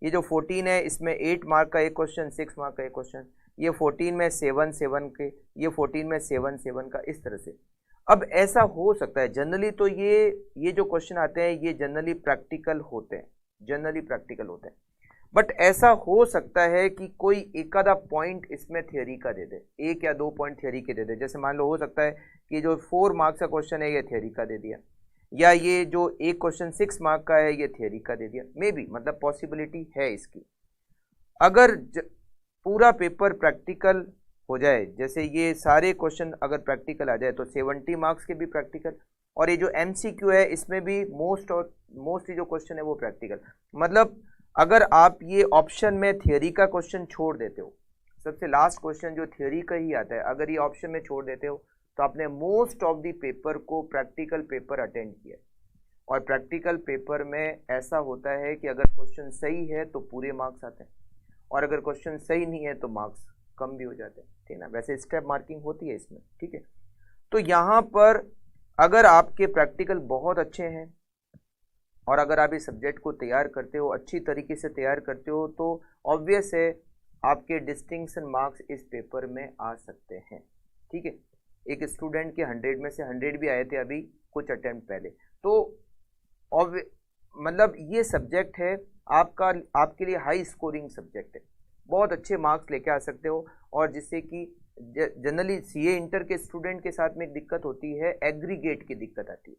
ये जो 14 है इसमें 8 मार्क का एक क्वेश्चन, 6 मार्क का एक क्वेश्चन। ये 14 में 7 7 के, ये 14 में 7 7 का, इस तरह से। अब ऐसा हो सकता है जनरली, तो ये जो क्वेश्चन आते हैं ये जनरली प्रैक्टिकल होते हैं, जनरली प्रैक्टिकल होते हैं। बट ऐसा हो सकता है कि कोई एक आधा पॉइंट इसमें थ्योरी का दे दे, 1 या 2 पॉइंट थ्योरी के दे दे। जैसे मान लो हो सकता है कि जो 4 मार्क्स का क्वेश्चन है ये थ्योरी का दे दिया, या ये जो एक क्वेश्चन 6 मार्क का है ये थ्योरी का दे दिया, मे बी, मतलब पॉसिबिलिटी है इसकी। अगर पूरा पेपर प्रैक्टिकल हो जाए, जैसे ये सारे क्वेश्चन अगर प्रैक्टिकल आ जाए तो 70 मार्क्स के भी प्रैक्टिकल, और ये जो MCQ है इसमें भी मोस्टली जो क्वेश्चन है वो प्रैक्टिकल। मतलब अगर आप ये ऑप्शन में थियरी का क्वेश्चन छोड़ देते हो, सबसे लास्ट क्वेश्चन जो थियरी का ही आता है, अगर ये ऑप्शन में छोड़ देते हो तो आपने मोस्ट ऑफ द पेपर को प्रैक्टिकल पेपर अटेंड किया। और प्रैक्टिकल पेपर में ऐसा होता है कि अगर क्वेश्चन सही है तो पूरे मार्क्स आते हैं, और अगर क्वेश्चन सही नहीं है तो मार्क्स कम भी हो जाते हैं, ठीक है ना। वैसे स्टेप मार्किंग होती है इसमें, ठीक है। तो यहाँ पर अगर आपके प्रैक्टिकल बहुत अच्छे हैं और अगर आप इस सब्जेक्ट को तैयार करते हो, अच्छी तरीके से तैयार करते हो, तो ऑब्वियस है आपके डिस्टिंक्शन मार्क्स इस पेपर में आ सकते हैं, ठीक है। एक स्टूडेंट के 100 में से 100 भी आए थे अभी कुछ अटेम्प्ट पहले। तो मतलब ये सब्जेक्ट है आपके लिए हाई स्कोरिंग सब्जेक्ट है, बहुत अच्छे मार्क्स लेके आ सकते हो। और जिससे कि जनरली CA इंटर के स्टूडेंट के साथ में एक दिक्कत होती है, एग्रीगेट की दिक्कत आती है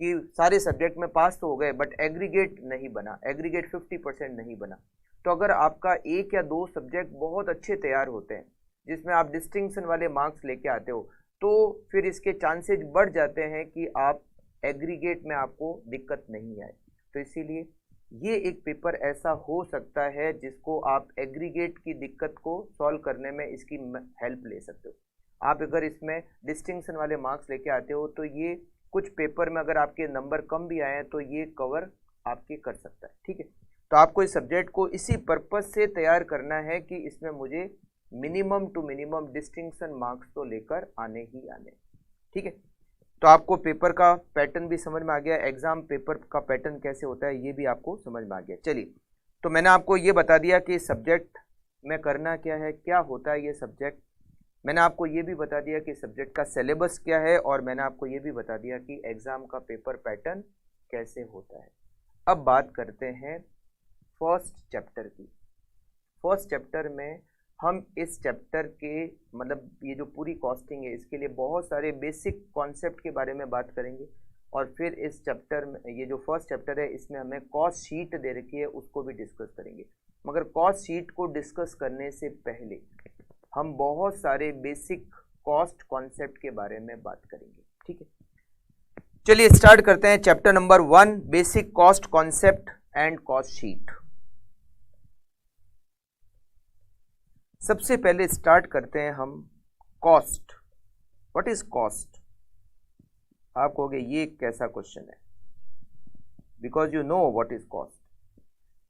कि सारे सब्जेक्ट में पास तो हो गए बट एग्रीगेट नहीं बना, एग्रीगेट 50% नहीं बना। तो अगर आपका 1 या 2 सब्जेक्ट बहुत अच्छे तैयार होते हैं जिसमें आप डिस्टिंक्शन वाले मार्क्स लेके आते हो, तो फिर इसके चांसेज बढ़ जाते हैं कि आप एग्रीगेट में आपको दिक्कत नहीं आए। तो इसीलिए ये एक पेपर ऐसा हो सकता है जिसको आप एग्रीगेट की दिक्कत को सॉल्व करने में इसकी हेल्प ले सकते हो। आप अगर इसमें डिस्टिंक्शन वाले मार्क्स लेके आते हो तो ये कुछ पेपर में अगर आपके नंबर कम भी आए तो ये कवर आपके कर सकता है, ठीक है। तो आपको इस सब्जेक्ट को इसी पर्पज से तैयार करना है कि इसमें मुझे minimum to minimum distinction marks तो लेकर आने ही आने, ठीक है। तो आपको पेपर का पैटर्न भी समझ में आ गया, एग्जाम पेपर का पैटर्न कैसे होता है ये भी आपको समझ में आ गया। चलिए, तो मैंने आपको ये बता दिया कि सब्जेक्ट में करना क्या है, क्या होता है ये सब्जेक्ट। मैंने आपको ये भी बता दिया कि सब्जेक्ट का सिलेबस क्या है, और मैंने आपको ये भी बता दिया कि एग्जाम का पेपर पैटर्न कैसे होता है। अब बात करते हैं फर्स्ट चैप्टर की। फर्स्ट चैप्टर में हम इस चैप्टर के मतलब ये जो पूरी कॉस्टिंग है इसके लिए बहुत सारे बेसिक कॉन्सेप्ट के बारे में बात करेंगे, और फिर इस चैप्टर में ये जो फर्स्ट चैप्टर है इसमें हमें कॉस्ट शीट दे रखी है उसको भी डिस्कस करेंगे। मगर कॉस्ट शीट को डिस्कस करने से पहले हम बहुत सारे बेसिक कॉस्ट कॉन्सेप्ट के बारे में बात करेंगे, ठीक है। चलिए स्टार्ट करते हैं chapter number 1, basic cost concept and cost sheet. सबसे पहले स्टार्ट करते हैं हम कॉस्ट। What is cost? आप कहोगे ये कैसा क्वेश्चन है, because you know what is cost.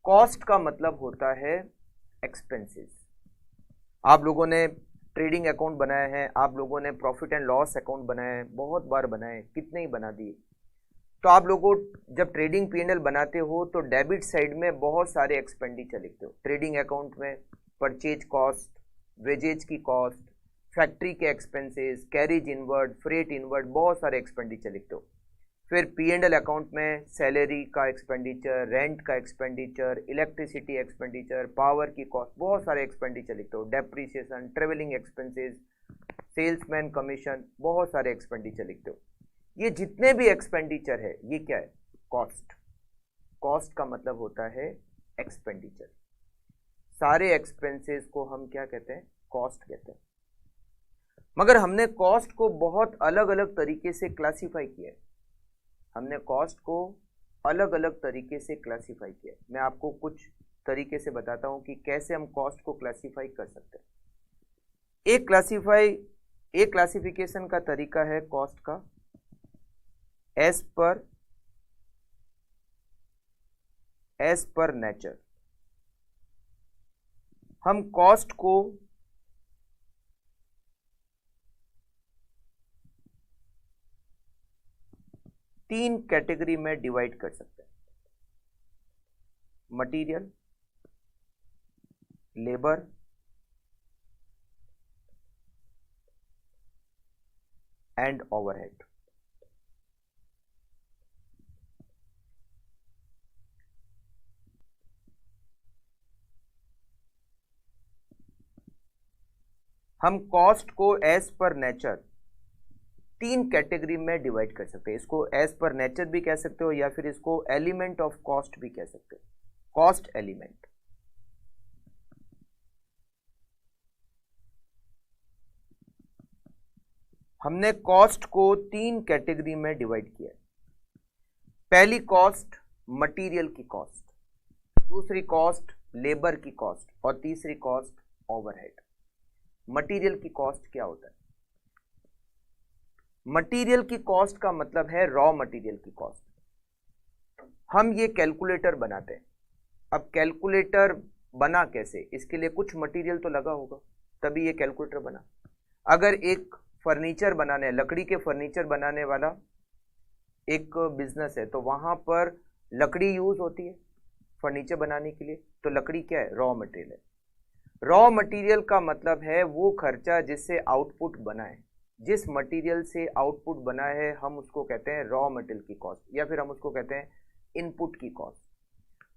Cost का मतलब होता है एक्सपेंसेस। आप लोगों ने ट्रेडिंग अकाउंट बनाए हैं, आप लोगों ने प्रॉफिट एंड लॉस अकाउंट बनाए हैं, बहुत बार बनाए, कितने ही बना दिए। तो आप लोगों जब ट्रेडिंग P&L बनाते हो तो डेबिट साइड में बहुत सारे एक्सपेंडिचर लिखते हो। ट्रेडिंग अकाउंट में परचेज कॉस्ट, वेजेज की कॉस्ट, फैक्ट्री के expenses, carriage inward, freight inward, बहुत सारे एक्सपेंडिचर लिखते हो। फिर P&L अकाउंट में सैलरी का एक्सपेंडिचर, रेंट का एक्सपेंडिचर, इलेक्ट्रिसिटी एक्सपेंडिचर, पावर की कॉस्ट, बहुत सारे एक्सपेंडिचर लिखते हो। Depreciation, travelling expenses, salesman commission, बहुत सारे एक्सपेंडिचर लिखते हो। ये जितने भी एक्सपेंडिचर है ये क्या है? कॉस्ट। कॉस्ट का मतलब होता है एक्सपेंडिचर। सारे एक्सपेंसेस को हम क्या कहते हैं? कॉस्ट कहते हैं। मगर हमने कॉस्ट को बहुत अलग अलग तरीके से क्लासिफाई किया है। हमने कॉस्ट को अलग अलग तरीके से क्लासिफाई किया है। मैं आपको कुछ तरीके से बताता हूं कि कैसे हम कॉस्ट को क्लासिफाई कर सकते हैं। एक क्लासिफिकेशन का तरीका है कॉस्ट का एज पर नेचर। हम कॉस्ट को तीन कैटेगरी में डिवाइड कर सकते हैं, मटेरियल, लेबर एंड ओवरहेड। हम कॉस्ट को एज पर नेचर तीन कैटेगरी में डिवाइड कर सकते हैं। इसको एज पर नेचर भी कह सकते हो या फिर इसको एलिमेंट ऑफ कॉस्ट भी कह सकते हो, कॉस्ट एलिमेंट। हमने कॉस्ट को तीन कैटेगरी में डिवाइड किया। पहली कॉस्ट मटेरियल की कॉस्ट, दूसरी कॉस्ट लेबर की कॉस्ट और तीसरी कॉस्ट ओवरहेड। मटेरियल की कॉस्ट क्या होता है? मटेरियल की कॉस्ट का मतलब है रॉ मटेरियल की कॉस्ट। हम ये कैलकुलेटर बनाते हैं। अब कैलकुलेटर बना कैसे? इसके लिए कुछ मटेरियल तो लगा होगा, तभी ये कैलकुलेटर बना। अगर एक फर्नीचर बनाने, लकड़ी के फर्नीचर बनाने वाला एक बिजनेस है, तो वहां पर लकड़ी यूज होती है फर्नीचर बनाने के लिए, तो लकड़ी क्या है? रॉ मटेरियल है। रॉ मटेरियल का मतलब है वो खर्चा जिससे आउटपुट बना है। जिस मटेरियल से आउटपुट बना है हम उसको कहते हैं रॉ मटेरियल की कॉस्ट, या फिर हम उसको कहते हैं इनपुट की कॉस्ट।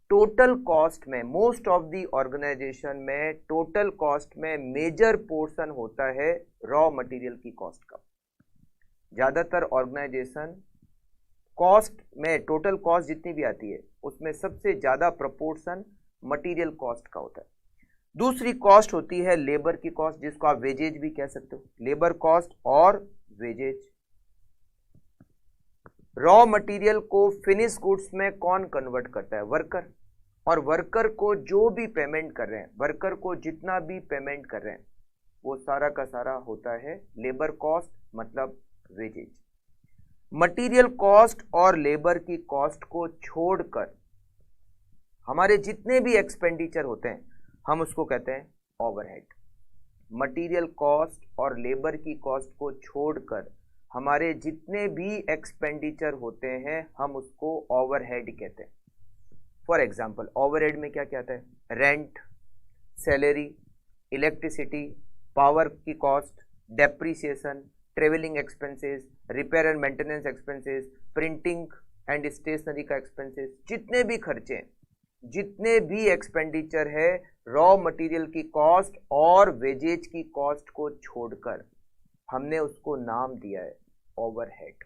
टोटल कॉस्ट में, मोस्ट ऑफ द ऑर्गेनाइजेशन में टोटल कॉस्ट में मेजर पोर्शन होता है रॉ मटेरियल की कॉस्ट का। ज्यादातर ऑर्गेनाइजेशन कॉस्ट में, टोटल कॉस्ट जितनी भी आती है उसमें सबसे ज्यादा प्रपोर्शन मटेरियल कॉस्ट का होता है। दूसरी कॉस्ट होती है लेबर की कॉस्ट, जिसको आप वेजेज भी कह सकते हो। लेबर कॉस्ट और वेजेज। रॉ मटेरियल को फिनिश गुड्स में कौन कन्वर्ट करता है? वर्कर। और वर्कर को जो भी पेमेंट कर रहे हैं, वर्कर को जितना भी पेमेंट कर रहे हैं, वो सारा का सारा होता है लेबर कॉस्ट, मतलब वेजेज। मटेरियल कॉस्ट और लेबर की कॉस्ट को छोड़कर हमारे जितने भी एक्सपेंडिचर होते हैं हम उसको कहते हैं ओवरहेड। मटेरियल कॉस्ट और लेबर की कॉस्ट को छोड़कर हमारे जितने भी एक्सपेंडिचर होते हैं हम उसको ओवरहेड कहते हैं। फॉर एग्जांपल, ओवरहेड में क्या क्या आता है? रेंट, सैलरी, इलेक्ट्रिसिटी, पावर की cost, depreciation, travelling expenses, repair and maintenance expenses, printing and stationery का एक्सपेंसेस। जितने भी खर्चे हैं, जितने भी एक्सपेंडिचर है रॉ मटेरियल की कॉस्ट और वेजेज की कॉस्ट को छोड़कर हमने उसको नाम दिया है overhead.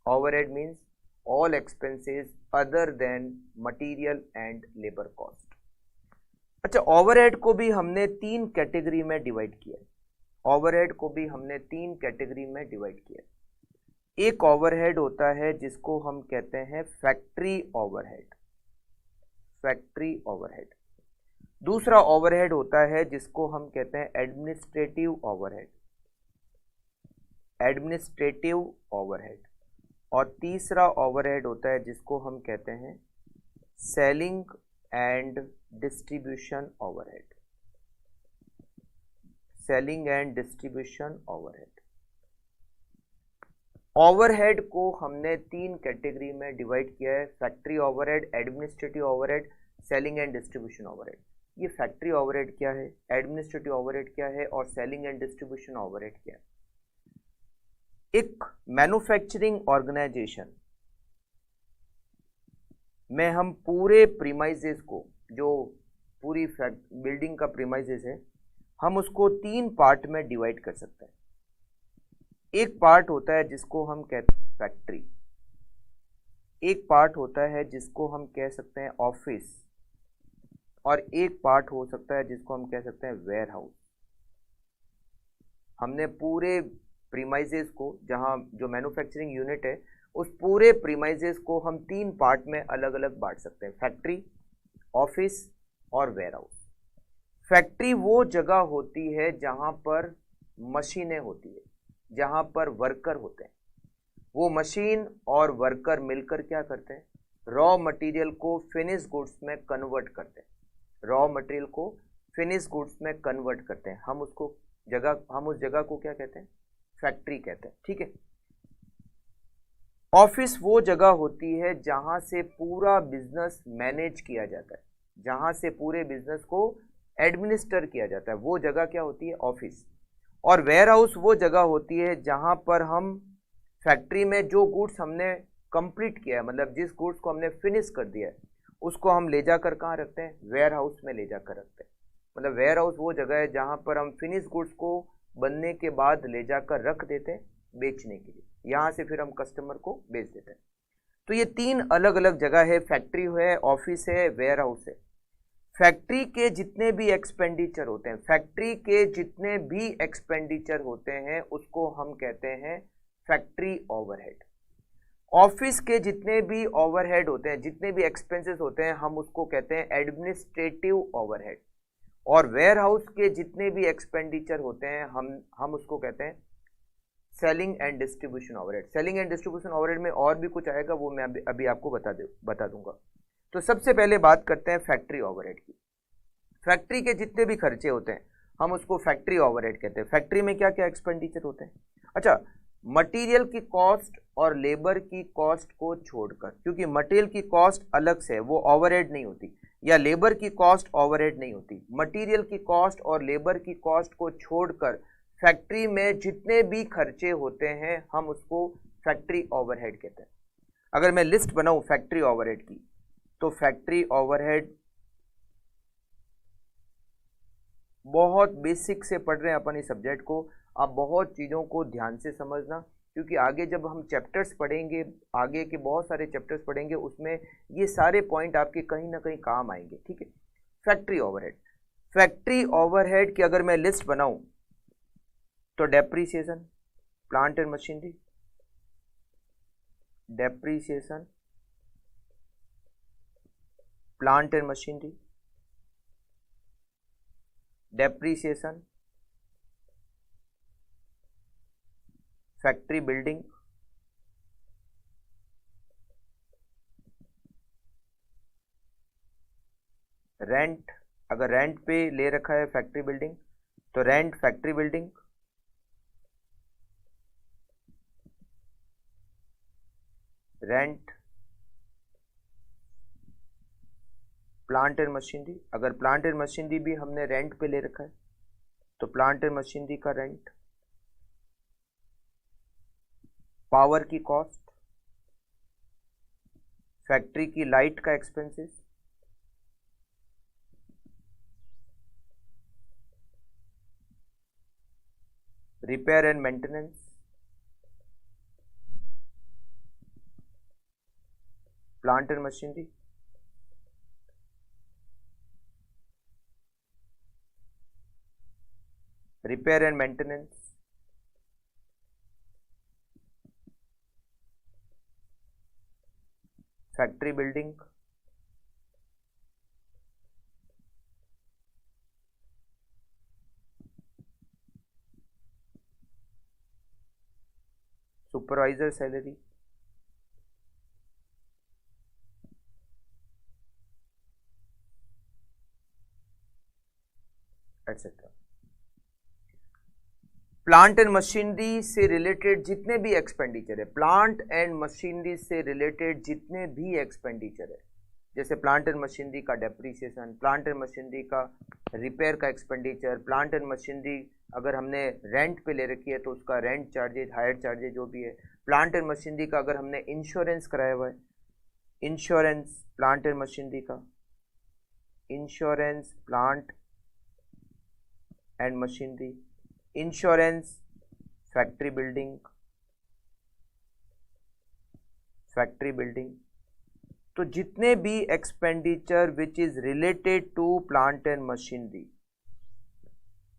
Overhead means all expenses other than material and labour cost. अच्छा, ओवरहेड को भी हमने तीन कैटेगरी में डिवाइड किया है। ओवरहेड को भी हमने तीन कैटेगरी में डिवाइड किया है। एक ओवरहेड होता है जिसको हम कहते हैं फैक्ट्री ओवरहेड, फैक्ट्री ओवरहेड। दूसरा ओवरहेड होता है जिसको हम कहते हैं एडमिनिस्ट्रेटिव ओवरहेड, एडमिनिस्ट्रेटिव ओवरहेड। और तीसरा ओवरहेड होता है जिसको हम कहते हैं selling and distribution overhead, selling and distribution overhead. Overhead को हमने तीन कैटेगरी में डिवाइड किया है, factory overhead, administrative overhead, selling and distribution overhead. ये फैक्ट्री ओवरहेड क्या है, एडमिनिस्ट्रेटिव ओवरहेड क्या है और सेलिंग एंड डिस्ट्रीब्यूशन ओवरहेड क्या है? एक मैन्युफैक्चरिंग ऑर्गेनाइजेशन में हम पूरे प्रीमाइसेस को, जो पूरी बिल्डिंग का प्रीमाइसेस है, हम उसको तीन पार्ट में डिवाइड कर सकते हैं। एक पार्ट होता है जिसको हम कहते हैं फैक्ट्री, एक पार्ट होता है जिसको हम कह सकते हैं ऑफिस, और एक पार्ट हो सकता है जिसको हम कह सकते हैं वेयर हाउस। हमने पूरे प्रीमाइसेस को, जहां जो मैन्युफैक्चरिंग यूनिट है, उस पूरे प्रीमाइसेस को हम तीन पार्ट में अलग अलग बांट सकते हैं, फैक्ट्री, ऑफिस और वेयर हाउस। फैक्ट्री वो जगह होती है जहां पर मशीनें होती है, जहां पर वर्कर होते हैं। वो मशीन और वर्कर मिलकर क्या करते हैं? रॉ मटेरियल को फिनिश गुड्स में कन्वर्ट करते हैं, रॉ मटेरियल को फिनिश गुड्स में कन्वर्ट करते हैं। हम उस जगह को क्या कहते हैं? फैक्ट्री कहते हैं। ठीक है। ऑफिस वो जगह होती है जहां से पूरा बिजनेस मैनेज किया जाता है, जहां से पूरे बिजनेस को एडमिनिस्टर किया जाता है, वो जगह क्या होती है? ऑफिस। और वेयर हाउस वो जगह होती है जहां पर हम फैक्ट्री में जो गुड्स हमने कंप्लीट किया है, मतलब जिस गुड्स को हमने फिनिश कर दिया है, उसको हम ले जाकर कहाँ रखते हैं? वेयर हाउस में ले जाकर रखते हैं। मतलब वेयर हाउस वो जगह है जहां पर हम फिनिश गुड्स को बनने के बाद ले जाकर रख देते हैं बेचने के लिए, यहाँ से फिर हम कस्टमर को बेच देते हैं। तो ये तीन अलग अलग जगह है, फैक्ट्री है, ऑफिस है, वेयर हाउस है। फैक्ट्री के जितने भी एक्सपेंडिचर होते हैं, फैक्ट्री के जितने भी एक्सपेंडिचर होते हैं उसको हम कहते हैं फैक्ट्री ओवरहेड। ऑफिस के जितने भी ओवरहेड होते हैं, जितने भी एक्सपेंसेस होते हैं, हम उसको कहते हैं एडमिनिस्ट्रेटिव ओवरहेड। और वेयर हाउस के जितने भी एक्सपेंडिचर होते हैं हम उसको कहते हैं selling and distribution overhead. Selling and distribution overhead में और भी कुछ आएगा, वो मैं अभी आपको बता दूंगा। तो सबसे पहले बात करते हैं फैक्ट्री ओवरहेड की। फैक्ट्री के जितने भी खर्चे होते हैं हम उसको फैक्ट्री ओवरहेड कहते हैं। फैक्ट्री में क्या क्या एक्सपेंडिचर होते हैं? अच्छा, मटेरियल की कॉस्ट और लेबर की कॉस्ट को छोड़कर, क्योंकि मटेरियल की कॉस्ट अलग से है, वो ओवरहेड नहीं होती, या लेबर की कॉस्ट ओवरहेड नहीं होती। मटेरियल की कॉस्ट और लेबर की कॉस्ट को छोड़कर फैक्ट्री में जितने भी खर्चे होते हैं हम उसको फैक्ट्री ओवरहेड कहते हैं। अगर मैं लिस्ट बनाऊं फैक्ट्री ओवरहेड की, तो फैक्ट्री ओवरहेड बहुत बेसिक से पढ़ रहे हैं अपन इस सब्जेक्ट को, आप बहुत चीज़ों को ध्यान से समझना, क्योंकि आगे जब हम चैप्टर्स पढ़ेंगे, आगे के बहुत सारे चैप्टर्स पढ़ेंगे, उसमें ये सारे पॉइंट आपके कहीं ना कहीं काम आएंगे। ठीक है, फैक्ट्री ओवरहेड। फैक्ट्री ओवरहेड की अगर मैं लिस्ट बनाऊं तो depreciation, plant and machinery, depreciation, plant and machinery, depreciation, factory building, rent, अगर रेंट पे ले रखा है फैक्ट्री बिल्डिंग तो rent factory building, rent plant and machinery. अगर प्लांट एंड मशीनरी भी हमने रेंट पे ले रखा है तो प्लांट एंड मशीनरी का रेंट, पावर की कॉस्ट, फैक्ट्री की लाइट का expenses, repair and maintenance, plant and machinery, repair and maintenance, factory building, supervisor salary, etcetera. Plant and machinery से रिलेटेड जितने भी एक्सपेंडिचर है, प्लांट एंड मशीनरी से related जितने भी एक्सपेंडिचर है, जैसे प्लांट एंड मशीनरी का डेप्रीसिएशन, प्लांट एंड मशीनरी का रिपेयर का एक्सपेंडिचर, प्लांट एंड मशीनरी अगर हमने रेंट पे ले रखी है तो उसका रेंट चार्जेज, हायर चार्जेज जो भी है, प्लांट एंड मशीनरी का अगर हमने इंश्योरेंस कराया हुआ है, इंश्योरेंस प्लांट एंड मशीनरी का, insurance plant and machinery, insurance factory building, factory building. तो जितने भी expenditure which is related to plant and machinery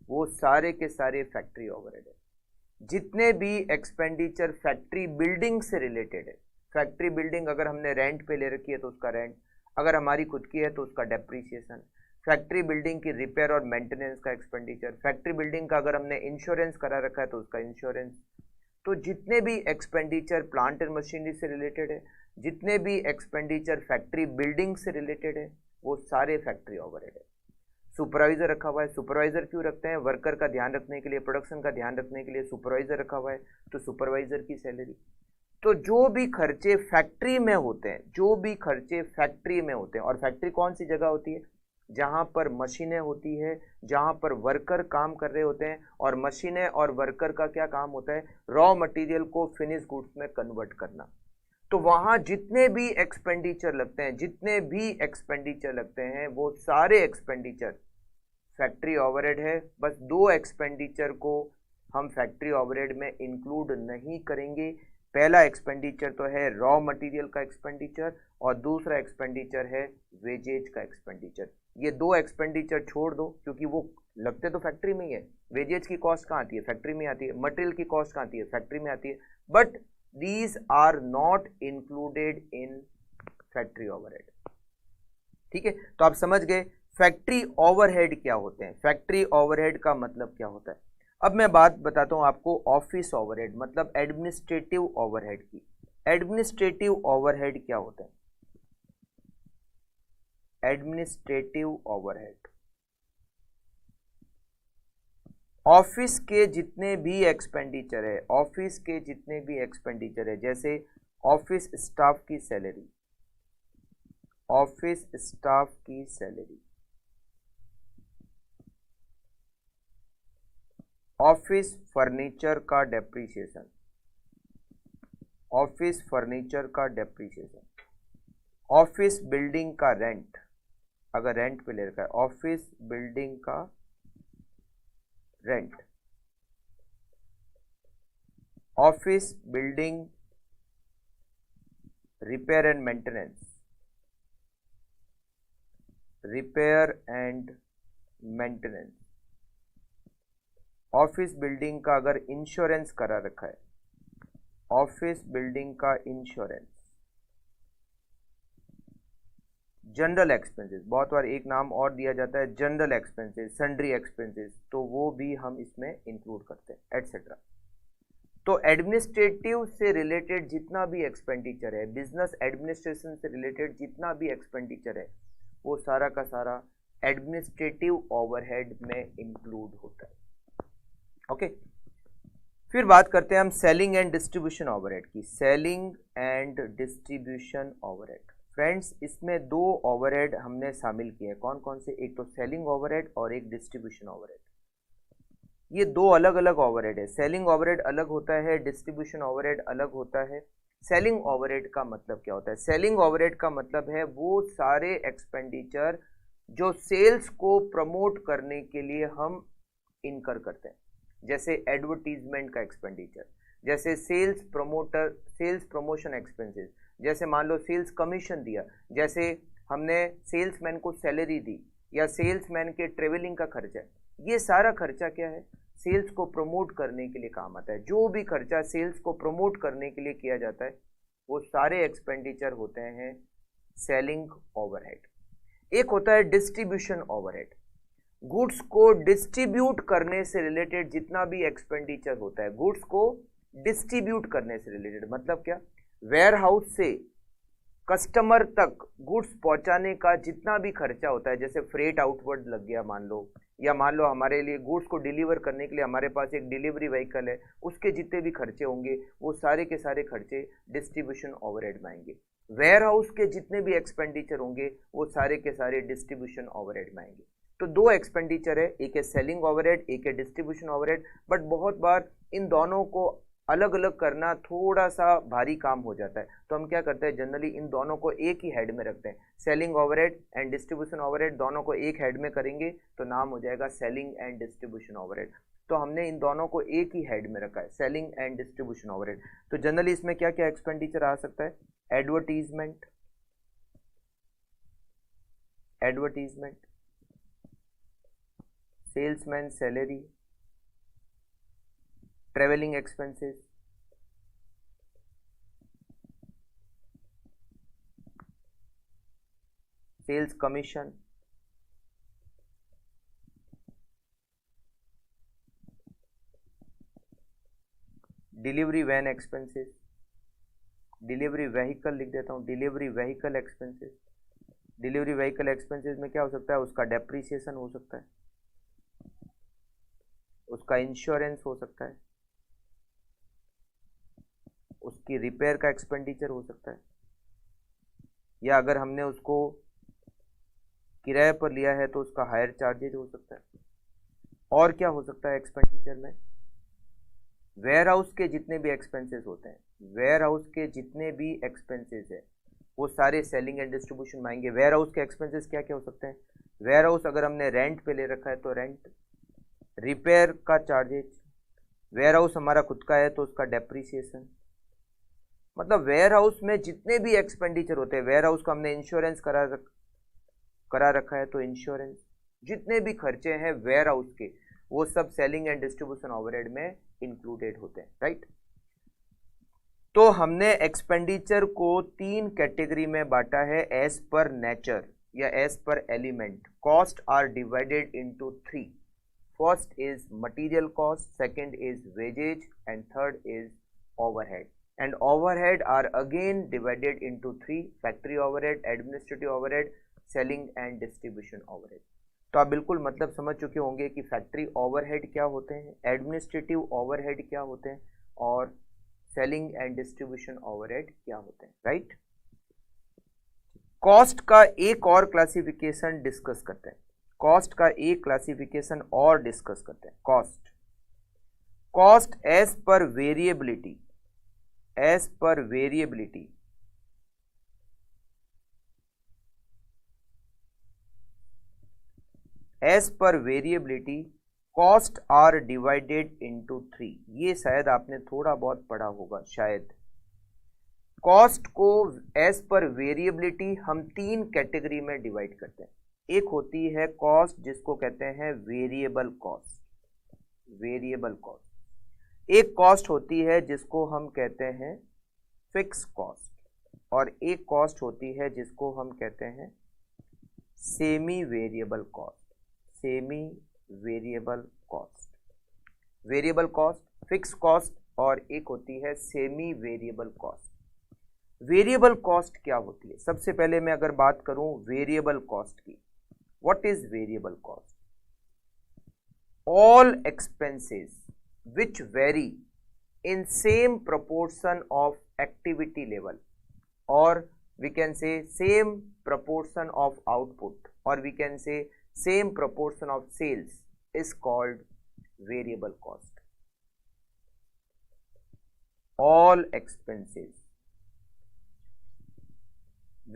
वो सारे के सारे फैक्ट्री ओवरहेड है। जितने भी एक्सपेंडिचर फैक्ट्री बिल्डिंग से रिलेटेड है, फैक्ट्री बिल्डिंग अगर हमने रेंट पे ले रखी है तो उसका रेंट, अगर हमारी खुद की है तो उसका डेप्रीसिएशन, फैक्ट्री बिल्डिंग की रिपेयर और मेंटेनेंस का एक्सपेंडिचर, फैक्ट्री बिल्डिंग का अगर हमने इंश्योरेंस करा रखा है तो उसका इंश्योरेंस। तो जितने भी एक्सपेंडिचर प्लांट एंड मशीनरी से रिलेटेड है, जितने भी एक्सपेंडिचर फैक्ट्री बिल्डिंग से रिलेटेड है, वो सारे फैक्ट्री ओवरहेड है। सुपरवाइजर रखा हुआ है, सुपरवाइजर क्यों रखते हैं? वर्कर का ध्यान रखने के लिए, प्रोडक्शन का ध्यान रखने के लिए सुपरवाइजर रखा हुआ है, तो सुपरवाइजर की सैलरी। तो जो भी खर्चे फैक्ट्री में होते हैं, जो भी खर्चे फैक्ट्री में होते हैं, और फैक्ट्री कौन सी जगह होती है? जहां पर मशीनें होती है, जहां पर वर्कर काम कर रहे होते हैं, और मशीनें और वर्कर का क्या काम होता है? रॉ मटेरियल को फिनिश गुड्स में कन्वर्ट करना। तो वहां जितने भी एक्सपेंडिचर लगते हैं, जितने भी एक्सपेंडिचर लगते हैं, वो सारे एक्सपेंडिचर फैक्ट्री ओवरहेड है। बस दो एक्सपेंडिचर को हम फैक्ट्री ओवरहेड में इंक्लूड नहीं करेंगे। पहला एक्सपेंडिचर तो है रॉ मटेरियल का एक्सपेंडिचर, और दूसरा एक्सपेंडिचर है वेजेज का एक्सपेंडिचर। ये दो एक्सपेंडिचर छोड़ दो, क्योंकि वो लगते तो फैक्ट्री में ही है। वेजेज की कॉस्ट कहाँ आती है? फैक्ट्री में आती है। मटेरियल की कॉस्ट कहाँ आती है? फैक्ट्री में आती है। But these are not included in factory overhead. ठीक है, तो आप समझ गए फैक्ट्री ओवरहेड क्या होते हैं। फैक्ट्री ओवरहेड का मतलब क्या होता है। अब मैं बात बताता हूं आपको ऑफिस ओवरहेड, मतलब एडमिनिस्ट्रेटिव ओवरहेड की। एडमिनिस्ट्रेटिव ओवरहेड क्या होता है? एडमिनिस्ट्रेटिव ओवरहेड ऑफिस के जितने भी एक्सपेंडिचर है, ऑफिस के जितने भी एक्सपेंडिचर है, जैसे ऑफिस स्टाफ की सैलरी, ऑफिस स्टाफ की सैलरी, ऑफिस फर्नीचर का डेप्रीशिएशन, ऑफिस फर्नीचर का डेप्रीशिएशन, ऑफिस बिल्डिंग का रेंट, अगर रेंट पे ले रखा है, ऑफिस बिल्डिंग का rent, office building repair and maintenance, repair and maintenance, office building का अगर इंश्योरेंस करा रखा है, ऑफिस बिल्डिंग का इंश्योरेंस, जनरल एक्सपेंसेस, बहुत बार एक नाम और दिया जाता है जनरल एक्सपेंसेस, सन्ड्री एक्सपेंसेस, तो वो भी हम इसमें इंक्लूड करते हैं, एटसेट्रा। तो एडमिनिस्ट्रेटिव से रिलेटेड जितना भी एक्सपेंडिचर है, बिजनेस एडमिनिस्ट्रेशन से रिलेटेड जितना भी एक्सपेंडिचर है, वो सारा का सारा एडमिनिस्ट्रेटिव ओवरहेड में इंक्लूड होता है। ओके, फिर बात करते हैं हम सेलिंग एंड डिस्ट्रीब्यूशन ओवरहेड की। Selling and distribution overhead, friends इसमें दो ओवरहेड हमने शामिल किए हैं। कौन कौन से? एक तो सेलिंग ओवरहेड और एक डिस्ट्रीब्यूशन ओवरहेड। ये दो अलग अलग ओवरहेड है। सेलिंग ओवरहेड अलग होता है, डिस्ट्रीब्यूशन ओवरहेड अलग होता है। सेलिंग ओवरहेड का मतलब क्या होता है? सेलिंग ओवरहेड का मतलब है वो सारे एक्सपेंडिचर जो सेल्स को प्रमोट करने के लिए हम इनकर करते हैं, जैसे एडवर्टीजमेंट का एक्सपेंडिचर, जैसे सेल्स प्रमोशन एक्सपेंसेस, जैसे मान लो सेल्स कमीशन दिया, जैसे हमने सेल्समैन को सैलरी दी, या सेल्समैन के ट्रेवलिंग का खर्चा। ये सारा खर्चा क्या है? सेल्स को प्रमोट करने के लिए काम आता है। जो भी खर्चा सेल्स को प्रमोट करने के लिए किया जाता है, वो सारे एक्सपेंडिचर होते हैं सेलिंग ओवरहेड। एक होता है डिस्ट्रीब्यूशन ओवरहेड, गुड्स को डिस्ट्रीब्यूट करने से रिलेटेड जितना भी एक्सपेंडिचर होता है, गुड्स को डिस्ट्रीब्यूट करने से रिलेटेड, मतलब क्या? वेयर हाउस से कस्टमर तक गुड्स पहुंचाने का जितना भी खर्चा होता है, जैसे फ्रेट आउटवर्ड लग गया मान लो, या मान लो हमारे लिए गुड्स को डिलीवर करने के लिए हमारे पास एक डिलीवरी व्हीकल है, उसके जितने भी खर्चे होंगे वो सारे के सारे खर्चे डिस्ट्रीब्यूशन ओवरहेड में आएंगे। वेयर हाउस के जितने भी एक्सपेंडिचर होंगे वो सारे के सारे डिस्ट्रीब्यूशन ओवरहेड में आएंगे। तो दो एक्सपेंडिचर है, एक है सेलिंग ओवरहेड, एक है डिस्ट्रीब्यूशन ओवरहेड। बट बहुत बार इन दोनों को अलग अलग करना थोड़ा सा भारी काम हो जाता है, तो हम क्या करते हैं, जनरली इन दोनों को एक ही हेड में रखते हैं। Selling overhead and distribution overhead दोनों को एक हेड में करेंगे तो नाम हो जाएगा सेलिंग एंड डिस्ट्रीब्यूशन ओवरहेड। तो हमने इन दोनों को एक ही हेड में रखा है, सेलिंग एंड डिस्ट्रीब्यूशन ओवरहेड। तो जनरली इसमें क्या क्या एक्सपेंडिचर आ सकता है? Advertisement, salesman salary, travelling expenses, sales commission, delivery van expenses, delivery vehicle लिख देता हूं, delivery vehicle expenses. Delivery vehicle expenses में क्या हो सकता है? उसका डेप्रीसिएशन हो सकता है, उसका इंश्योरेंस हो सकता है, उसकी रिपेयर का एक्सपेंडिचर हो सकता है, या अगर हमने उसको किराए पर लिया है तो उसका हायर चार्जेज हो सकता है। और क्या हो सकता है एक्सपेंडिचर में? वेयर हाउस के जितने भी एक्सपेंसेस होते हैं, वेयर हाउस के जितने भी एक्सपेंसेस है वो सारे सेलिंग एंड डिस्ट्रीब्यूशन में आएंगे। वेयर हाउस के एक्सपेंसेस क्या क्या हो सकते हैं? वेयर हाउस अगर हमने रेंट पे ले रखा है तो रेंट, रिपेयर का चार्जेज, वेयर हाउस हमारा खुद का है तो उसका डेप्रिसिएशन। मतलब वेयर हाउस में जितने भी एक्सपेंडिचर होते हैं, वेयर हाउस का हमने इंश्योरेंस करा रखा है तो इंश्योरेंस, जितने भी खर्चे हैं वेयर हाउस के वो सब सेलिंग एंड डिस्ट्रीब्यूशन ओवरहेड में इंक्लूडेड होते हैं, राइट। तो हमने एक्सपेंडिचर को 3 कैटेगरी में बांटा है एज पर नेचर या as per element. Cost are divided into 3। First is material cost, second is wages and third is overhead. And overhead are again divided into 3: factory overhead, administrative overhead, selling and distribution overhead। तो आप बिल्कुल मतलब समझ चुके होंगे कि factory overhead क्या होते हैं, एडमिनिस्ट्रेटिव ओवरहेड क्या होते हैं और सेलिंग एंड डिस्ट्रीब्यूशन ओवरहेड क्या होते हैं, राइट। कॉस्ट का एक और क्लासिफिकेशन डिस्कस करते हैं, कॉस्ट का एक क्लासिफिकेशन और डिस्कस करते हैं। Cost as per variability, as per variability, as per variability cost are divided into 3। ये शायद आपने थोड़ा बहुत पढ़ा होगा शायद। कॉस्ट को एज पर वेरिएबिलिटी हम 3 कैटेगरी में डिवाइड करते हैं। एक होती है कॉस्ट जिसको कहते हैं वेरिएबल कॉस्ट, वेरिएबल कॉस्ट। एक कॉस्ट होती है जिसको हम कहते हैं फिक्स कॉस्ट, और एक कॉस्ट होती है जिसको हम कहते हैं semi variable cost, semi variable cost. Variable cost, fix cost और एक होती है semi variable cost. Variable cost क्या होती है? सबसे पहले मैं अगर बात करूं वेरिएबल कॉस्ट की, what is variable cost? All expenses which vary in same proportion of activity level, or we can say same proportion of output, or we can say same proportion of sales is called variable cost. All expenses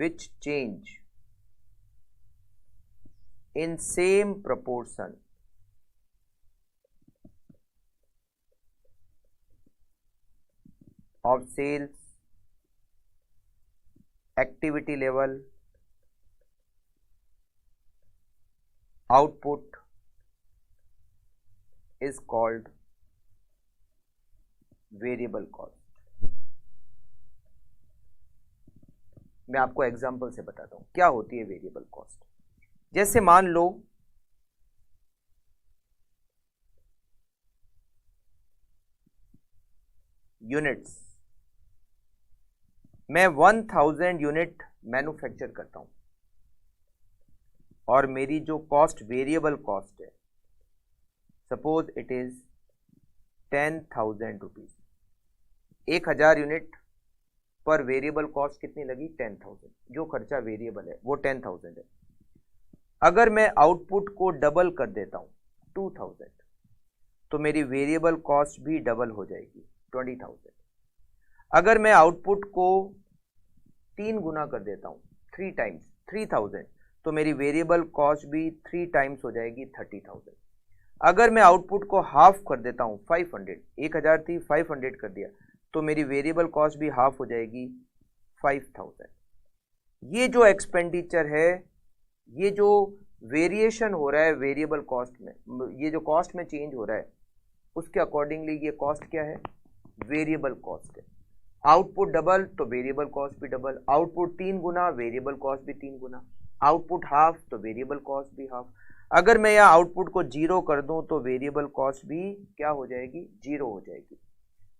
which change in same proportion of sales, activity level, output is called variable cost। मैं आपको example से बताता हूं क्या होती है variable cost. जैसे मान लो यूनिट्स, मैं 1000 यूनिट मैन्युफैक्चर करता हूं और मेरी जो कॉस्ट वेरिएबल कॉस्ट है, suppose it is 10,000 rupees. 1000 unit पर वेरिएबल कॉस्ट कितनी लगी? 10,000। जो खर्चा वेरिएबल है वो 10,000 है। अगर मैं आउटपुट को डबल कर देता हूं 2000, तो मेरी वेरिएबल कॉस्ट भी डबल हो जाएगी 20,000। अगर मैं आउटपुट को 3 गुना कर देता हूं 3 टाइम्स 3000, तो मेरी वेरिएबल कॉस्ट भी 3 टाइम्स हो जाएगी 30,000। अगर मैं आउटपुट को हाफ कर देता हूं 500, 1000 थी 500 कर दिया, तो मेरी वेरिएबल कॉस्ट भी हाफ हो जाएगी 5000। ये जो एक्सपेंडिचर है, ये जो वेरिएशन हो रहा है वेरिएबल कॉस्ट में, ये जो कॉस्ट में चेंज हो रहा है, उसके अकॉर्डिंगली ये कॉस्ट क्या है? वेरिएबल कॉस्ट है। आउटपुट डबल तो वेरिएबल कॉस्ट भी डबल, आउटपुट 3 गुना वेरिएबल कॉस्ट भी 3 गुना, आउटपुट हाफ तो वेरिएबल कॉस्ट भी हाफ। अगर मैं यहाँ आउटपुट को 0 कर दूं तो वेरिएबल कॉस्ट भी क्या हो जाएगी? 0 हो जाएगी।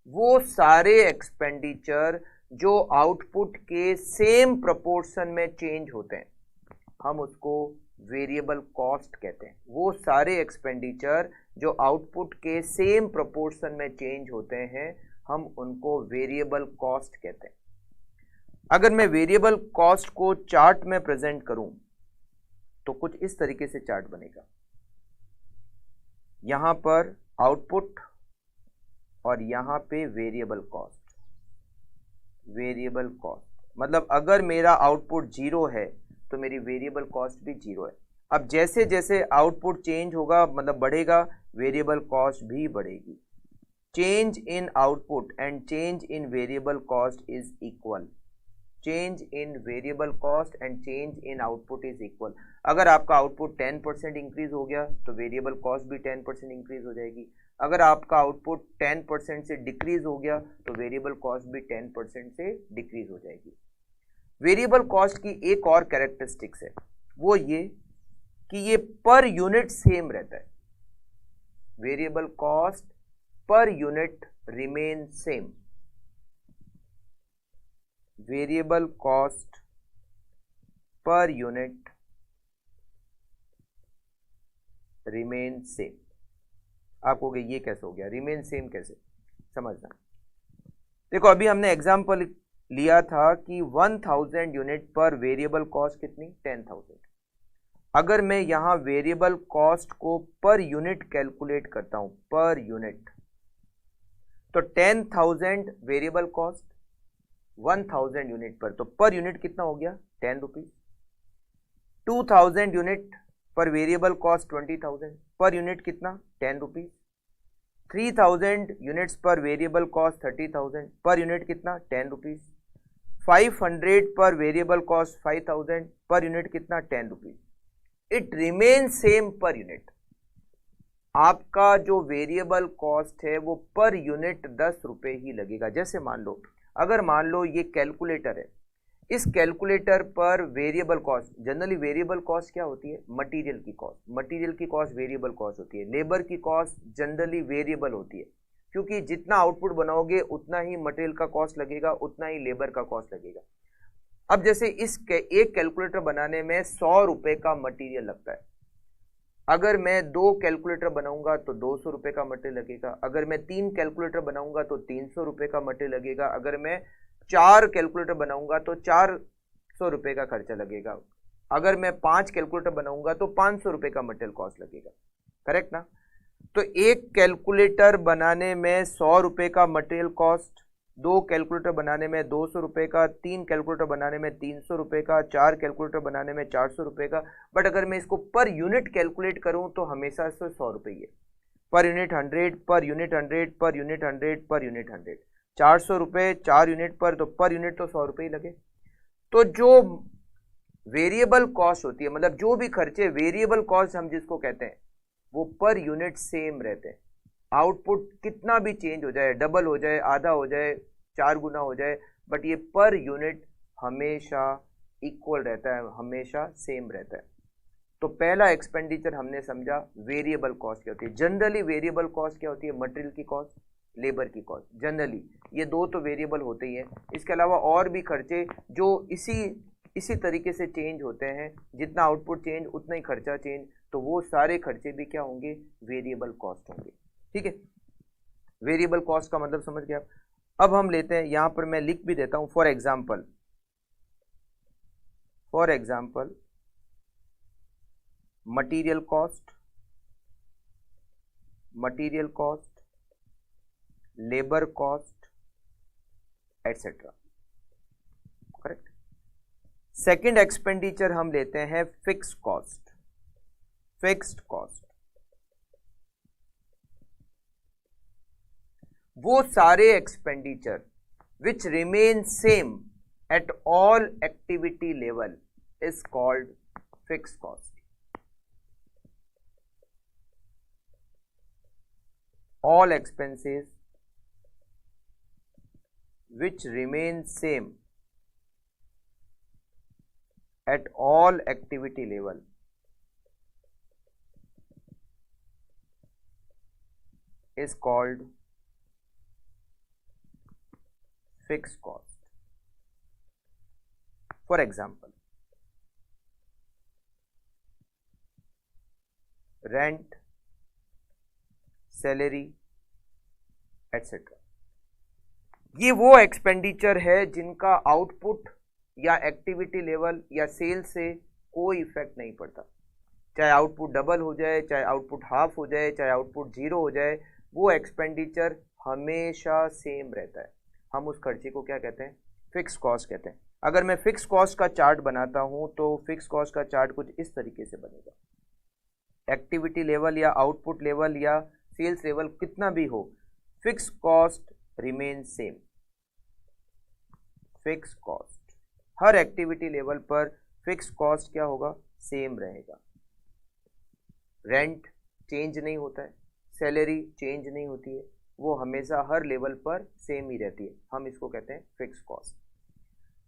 वो सारे एक्सपेंडिचर जो आउटपुट के सेम प्रोपोर्शन में चेंज होते हैं, हम उसको वेरिएबल कॉस्ट कहते हैं। वो सारे एक्सपेंडिचर जो आउटपुट के सेम प्रोपोर्शन में चेंज होते हैं, हम उनको वेरिएबल कॉस्ट कहते हैं। अगर मैं वेरिएबल कॉस्ट को चार्ट में प्रेजेंट करूं तो कुछ इस तरीके से चार्ट बनेगा। यहां पर आउटपुट और यहां पे वेरिएबल कॉस्ट। वेरिएबल कॉस्ट मतलब अगर मेरा आउटपुट 0 है तो मेरी वेरिएबल कॉस्ट भी 0 है। अब जैसे जैसे आउटपुट चेंज होगा मतलब बढ़ेगा, वेरिएबल कॉस्ट भी बढ़ेगी। Change in output and change in variable cost is equal. Change in variable cost and change in output is equal. अगर आपका आउटपुट 10% इंक्रीज हो गया तो वेरिएबल कॉस्ट भी 10% इंक्रीज हो जाएगी। अगर आपका आउटपुट 10% से डिक्रीज हो गया तो वेरिएबल कॉस्ट भी 10% से डिक्रीज हो जाएगी। वेरिएबल कॉस्ट की एक और कैरेक्टरिस्टिक्स है, वो ये कि ये पर यूनिट सेम रहता है। Variable cost per unit remain same. Variable cost per unit remain same. आप कहोगे ये कैसे हो गया, रिमेन सेम कैसे, समझना। देखो अभी हमने एग्जांपल लिया था कि 1000 यूनिट पर वेरिएबल कॉस्ट कितनी, 10,000। अगर मैं यहां वेरिएबल कॉस्ट को पर यूनिट कैलकुलेट करता हूं, पर यूनिट, तो 10,000 वेरिएबल कॉस्ट 1000 यूनिट पर, तो पर यूनिट कितना हो गया, 10 रुपीज। 2000 यूनिट पर वेरिएबल कॉस्ट 20,000, पर यूनिट कितना, 10 रुपीज। 3000 यूनिट्स पर वेरिएबल कॉस्ट 30,000, पर यूनिट कितना, 10 रुपीज। 500 पर वेरिएबल कॉस्ट 5,000, पर यूनिट कितना, 10 rupees. It remain same per unit. आपका जो वेरिएबल कॉस्ट है वो पर यूनिट 10 रुपए ही लगेगा। जैसे मान लो, अगर मान लो ये कैलकुलेटर है, इस कैलकुलेटर पर variable cost, generally variable cost क्या होती है, मटेरियल की कॉस्ट। मटेरियल की कॉस्ट वेरिएबल कॉस्ट होती है। लेबर की कॉस्ट जनरली वेरिएबल होती है, क्योंकि जितना आउटपुट बनाओगे उतना ही मटेरियल का कॉस्ट लगेगा, उतना ही लेबर का कॉस्ट लगेगा। अब जैसे एक कैलकुलेटर बनाने में 100 रुपए का मटेरियल लगता है। अगर मैं 2 कैलकुलेटर बनाऊंगा तो 200 रुपए का मटेरियल लगेगा। अगर मैं 3 कैलकुलेटर बनाऊंगा तो 300 रुपए का मटेरियल लगेगा। अगर मैं 4 कैलकुलेटर बनाऊंगा तो 400 रुपए का खर्चा लगेगा। अगर मैं 5 कैलकुलेटर बनाऊंगा तो 500 रुपए का मटेरियल कॉस्ट लगेगा। करेक्ट ना। तो एक कैलकुलेटर बनाने में 100 रुपए का मटेरियल कॉस्ट, 2 कैलकुलेटर बनाने में 200 रुपए का, 3 कैलकुलेटर बनाने में 300 रुपए का, 4 कैलकुलेटर बनाने में 400 रुपए का। बट अगर मैं इसको पर यूनिट कैलकुलेट करूं तो हमेशा से 100 रुपए ही है। Per unit 100, per unit 100, per unit 100, per unit 100, 400 रुपए 4 यूनिट पर, तो पर यूनिट तो 100 रुपए ही लगे। तो जो वेरिएबल कॉस्ट होती है, मतलब जो भी खर्चे वेरिएबल कॉस्ट हम जिसको कहते हैं, वो पर यूनिट सेम रहते हैं। आउटपुट कितना भी चेंज हो जाए, डबल हो जाए, आधा हो जाए, 4 गुना हो जाए, बट ये पर यूनिट हमेशा इक्वल रहता है, हमेशा सेम रहता है। तो पहला एक्सपेंडिचर हमने समझा वेरिएबल कॉस्ट क्या होती है। जनरली वेरिएबल कॉस्ट क्या होती है, मटेरियल की कॉस्ट, लेबर की कॉस्ट। जनरली ये दो तो वेरिएबल होते ही हैं। इसके अलावा और भी खर्चे जो इसी तरीके से चेंज होते हैं, जितना आउटपुट चेंज उतना ही खर्चा चेंज, तो वो सारे खर्चे भी क्या होंगे, वेरिएबल कॉस्ट होंगे। ठीक है, वेरिएबल कॉस्ट का मतलब समझ गए आप। अब हम लेते हैं, यहां पर मैं लिख भी देता हूं, for example material cost, labour cost, etcetera. Correct. Second expenditure हम लेते हैं फिक्स्ड कॉस्ट। वो सारे expenditure which remain same at all activity level is called fixed cost. All expenses which remain same at all activity level is called fixed cost. For example, rent, salary, etcetera. ये वो expenditure है जिनका output या activity level या cell से कोई effect नहीं पड़ता। चाहे आउटपुट डबल हो जाए, चाहे आउटपुट हाफ हो जाए, चाहे आउटपुट जीरो हो जाए, वो एक्सपेंडिचर हमेशा सेम रहता है। हम उस खर्चे को क्या कहते हैं? फिक्स कॉस्ट कहते हैं। अगर मैं फिक्स कॉस्ट का चार्ट बनाता हूं तो फिक्स कॉस्ट का चार्ट कुछ इस तरीके से बनेगा। एक्टिविटी लेवल या आउटपुट लेवल या सेल्स लेवल कितना भी हो, fix cost remain same. Fix cost, हर एक्टिविटी लेवल पर फिक्स कॉस्ट क्या होगा? सेम रहेगा। रेंट चेंज नहीं होता है, सैलरी चेंज नहीं होती है, वो हमेशा हर लेवल पर सेम ही रहती है। हम इसको कहते हैं फिक्स कॉस्ट।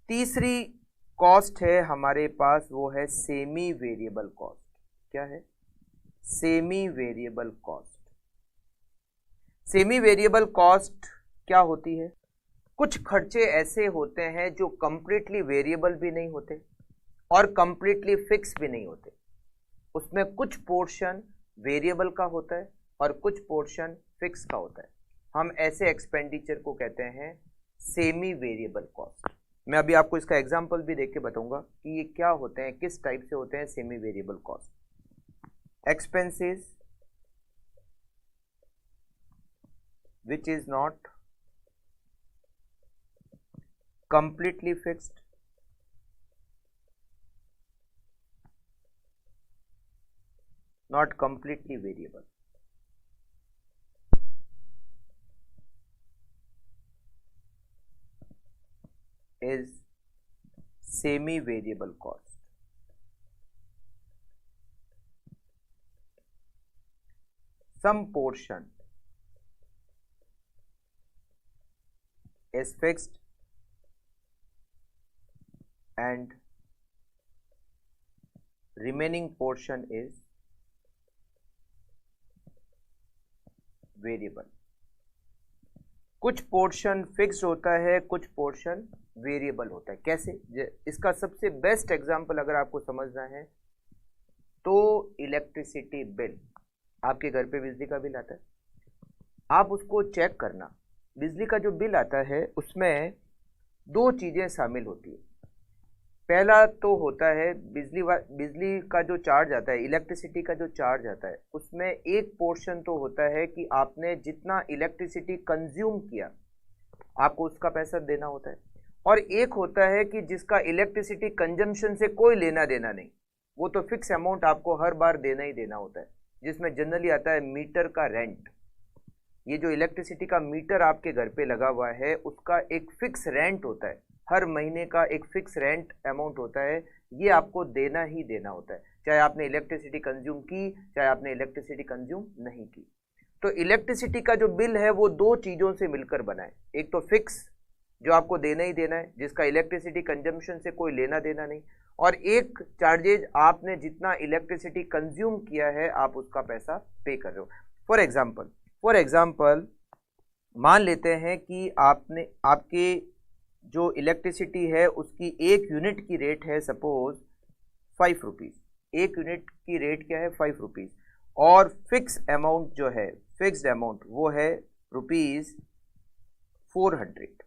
तीसरी कॉस्ट है हमारे पास, वो है सेमी वेरिएबल कॉस्ट। क्या है? Semi variable cost. Semi variable cost क्या होती है? कुछ खर्चे ऐसे होते हैं जो कंप्लीटली वेरिएबल भी नहीं होते और कंप्लीटली फिक्स भी नहीं होते। उसमें कुछ पोर्शन वेरिएबल का होता है और कुछ पोर्शन फिक्स का होता है। हम ऐसे एक्सपेंडिचर को कहते हैं सेमी वेरिएबल कॉस्ट। मैं अभी आपको इसका एग्जांपल भी देख के बताऊंगा कि ये क्या होते हैं, किस टाइप से होते हैं semi variable cost. Expenses which is not completely fixed, not completely variable, is semi variable cost. Some portion is fixed and remaining portion is variable. कुछ पोर्शन फिक्स्ड होता है, कुछ पोर्शन वेरिएबल होता है। कैसे? इसका सबसे बेस्ट एग्जांपल अगर आपको समझना है तो इलेक्ट्रिसिटी बिल। आपके घर पे बिजली का बिल आता है, आप उसको चेक करना। बिजली का जो बिल आता है उसमें दो चीज़ें शामिल होती है। पहला तो होता है बिजली का जो चार्ज आता है, इलेक्ट्रिसिटी का जो चार्ज आता है, उसमें एक पोर्शन तो होता है कि आपने जितना इलेक्ट्रिसिटी कंज्यूम किया आपको उसका पैसा देना होता है, और एक होता है कि जिसका इलेक्ट्रिसिटी कंजम्पशन से कोई लेना देना नहीं, वो तो फिक्स अमाउंट आपको हर बार देना ही देना होता है, जिसमें जनरली आता है मीटर का रेंट। ये जो इलेक्ट्रिसिटी का मीटर आपके घर पे लगा हुआ है उसका एक फिक्स रेंट होता है, हर महीने का एक फिक्स रेंट अमाउंट होता है, ये आपको देना ही देना होता है, चाहे आपने इलेक्ट्रिसिटी कंज्यूम की, चाहे आपने इलेक्ट्रिसिटी कंज्यूम नहीं की। तो इलेक्ट्रिसिटी का जो बिल है वो दो चीज़ों से मिलकर बना है। एक तो फिक्स जो आपको देना ही देना है, जिसका इलेक्ट्रिसिटी कंजम्पशन से कोई लेना देना नहीं, और एक चार्जेज आपने जितना इलेक्ट्रिसिटी कंज्यूम किया है आप उसका पैसा पे कर रहे हो। फॉर एग्जाम्पल मान लेते हैं कि आपके जो इलेक्ट्रिसिटी है उसकी एक यूनिट की रेट है सपोज 5 रुपीज़। एक यूनिट की रेट क्या है? 5 रुपीज़। और फिक्स अमाउंट जो है, फिक्स्ड अमाउंट वो है ₹400।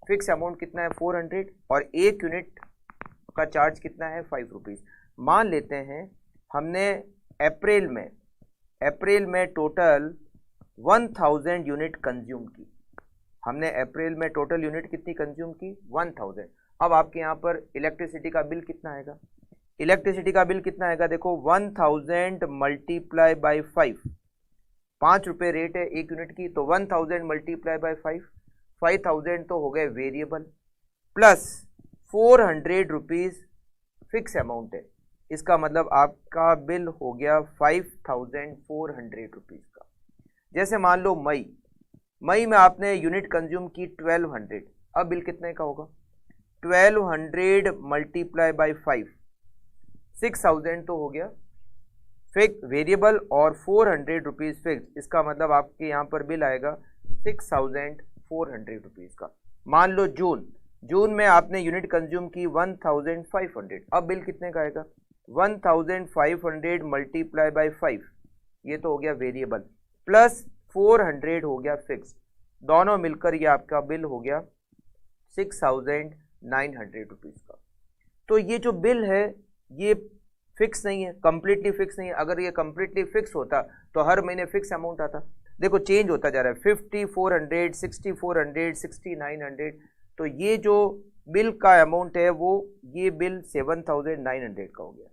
फिक्स अमाउंट कितना है? 400, और एक यूनिट का चार्ज कितना है? 5 रुपीज़। मान लेते हैं हमने अप्रैल में टोटल 1000 यूनिट कंज्यूम की। हमने अप्रैल में टोटल यूनिट कितनी कंज्यूम की? 1000। अब आपके यहाँ पर इलेक्ट्रिसिटी का बिल कितना आएगा? इलेक्ट्रिसिटी का बिल कितना आएगा? देखो 1000 मल्टीप्लाई बाई 5 रुपये रेट है एक यूनिट की, तो 1000 मल्टीप्लाई बाई 5000 तो हो गए variable, plus 400 rupees fix amount है। इसका मतलब आपका बिल हो गया 5400 रुपीज़ का। जैसे मान लो मई में आपने यूनिट कंज्यूम की 1200, अब बिल कितने का होगा? 1200 मल्टीप्लाई बाई 5, 6000 तो हो गया फिक्स वेरिएबल और 400 रुपीज़ फिक्स। इसका मतलब आपके यहाँ पर बिल आएगा 6400 रुपीज़ का। मान लो जून में आपने यूनिट कंज्यूम की 1500, अब बिल कितने का आएगा? 1500 मल्टीप्लाई बाई 5, ये तो हो गया वेरिएबल, प्लस 400 हो गया फिक्स। दोनों मिलकर ये आपका बिल हो गया 6,900 रुपीज़ का। तो ये जो बिल है ये फिक्स नहीं है, कंप्लीटली फिक्स नहीं है। अगर ये कंप्लीटली फिक्स होता तो हर महीने फिक्स अमाउंट आता। देखो चेंज होता जा रहा है, 5400, 6400, 6900। तो ये जो बिल का अमाउंट है वो ये बिल 7,900 का हो गया,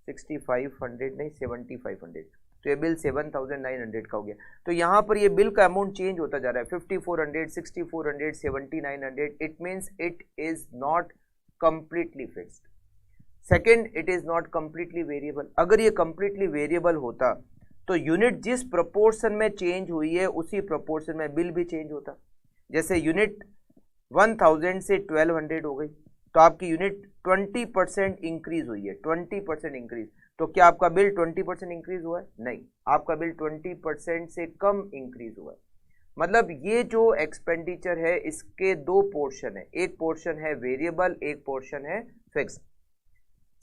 6500 नहीं 7500। तो ये बिल 7,900 का हो गया। तो यहाँ पर ये बिल का अमाउंट चेंज होता जा रहा है, 5400, 6400, 7900। It means it is not completely fixed. Second, it is not completely variable. अगर ये कंप्लीटली वेरिएबल होता तो यूनिट जिस प्रोपोर्शन में चेंज हुई है उसी प्रोपोर्शन में बिल भी चेंज होता। जैसे यूनिट 1000 से 1200 हो गई तो आपकी यूनिट 20% इंक्रीज हुई है, 20% इंक्रीज। तो क्या आपका बिल 20% इंक्रीज हुआ है? नहीं, आपका बिल 20% से कम इंक्रीज हुआ है। मतलब ये जो एक्सपेंडिचर है इसके दो पोर्शन है, एक पोर्शन है वेरिएबल, एक पोर्शन है फिक्स्ड।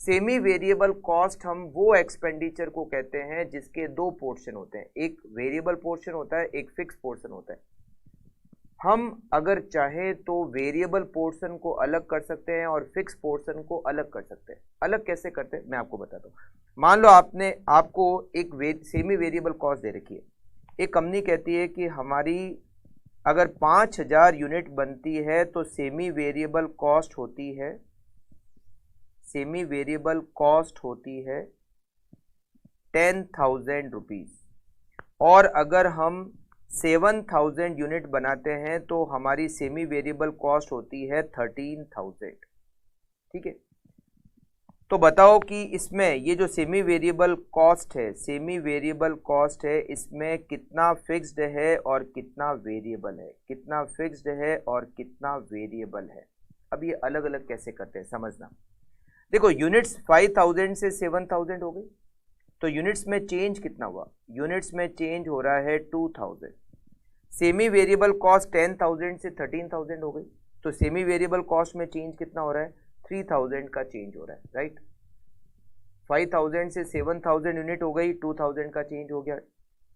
सेमी वेरिएबल कॉस्ट हम वो एक्सपेंडिचर को कहते हैं जिसके दो पोर्शन होते हैं, एक वेरिएबल पोर्शन होता है, एक फिक्स पोर्शन होता है। हम अगर चाहें तो वेरिएबल पोर्शन को अलग कर सकते हैं और फिक्स पोर्शन को अलग कर सकते हैं। अलग कैसे करते हैं मैं आपको बताता हूँ। मान लो आपको एक सेमी वेरिएबल कॉस्ट दे रखी है। एक कंपनी कहती है कि हमारी अगर 5000 यूनिट बनती है तो सेमी वेरिएबल कॉस्ट होती है 10,000 रुपीज़। और अगर हम 7,000 यूनिट बनाते हैं तो हमारी सेमी वेरिएबल कॉस्ट होती है 13,000। ठीक है, तो बताओ कि इसमें ये जो सेमी वेरिएबल कॉस्ट है इसमें कितना फिक्स्ड है और कितना वेरिएबल है, कितना फिक्स्ड है और कितना वेरिएबल है। अब ये अलग अलग कैसे करते हैं समझना। देखो यूनिट्स 5000 से 7000 हो गई तो यूनिट्स में चेंज कितना हुआ? यूनिट्स में चेंज हो रहा है 2000। सेमी वेरिएबल कॉस्ट 10,000 से 13,000 हो गई तो सेमी वेरिएबल कॉस्ट में चेंज कितना हो रहा है? 3000 का चेंज हो रहा है, राइट। 5000 से 7000 यूनिट हो गई, 2000 का चेंज हो गया।